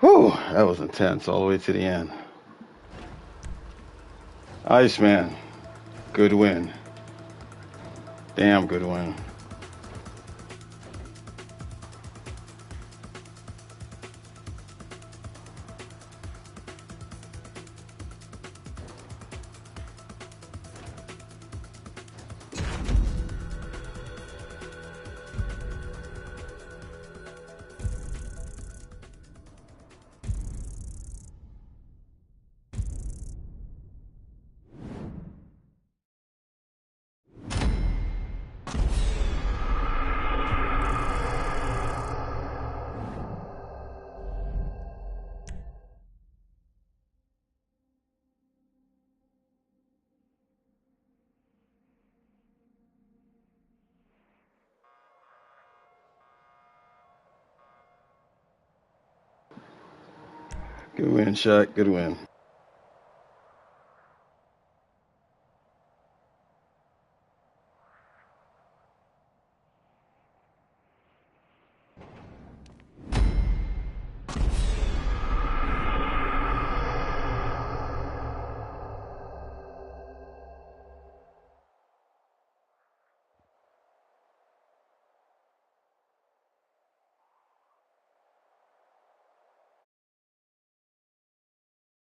Whew, that was intense all the way to the end. Iceman, good win. Damn good win. Good win, Shaq. Good win.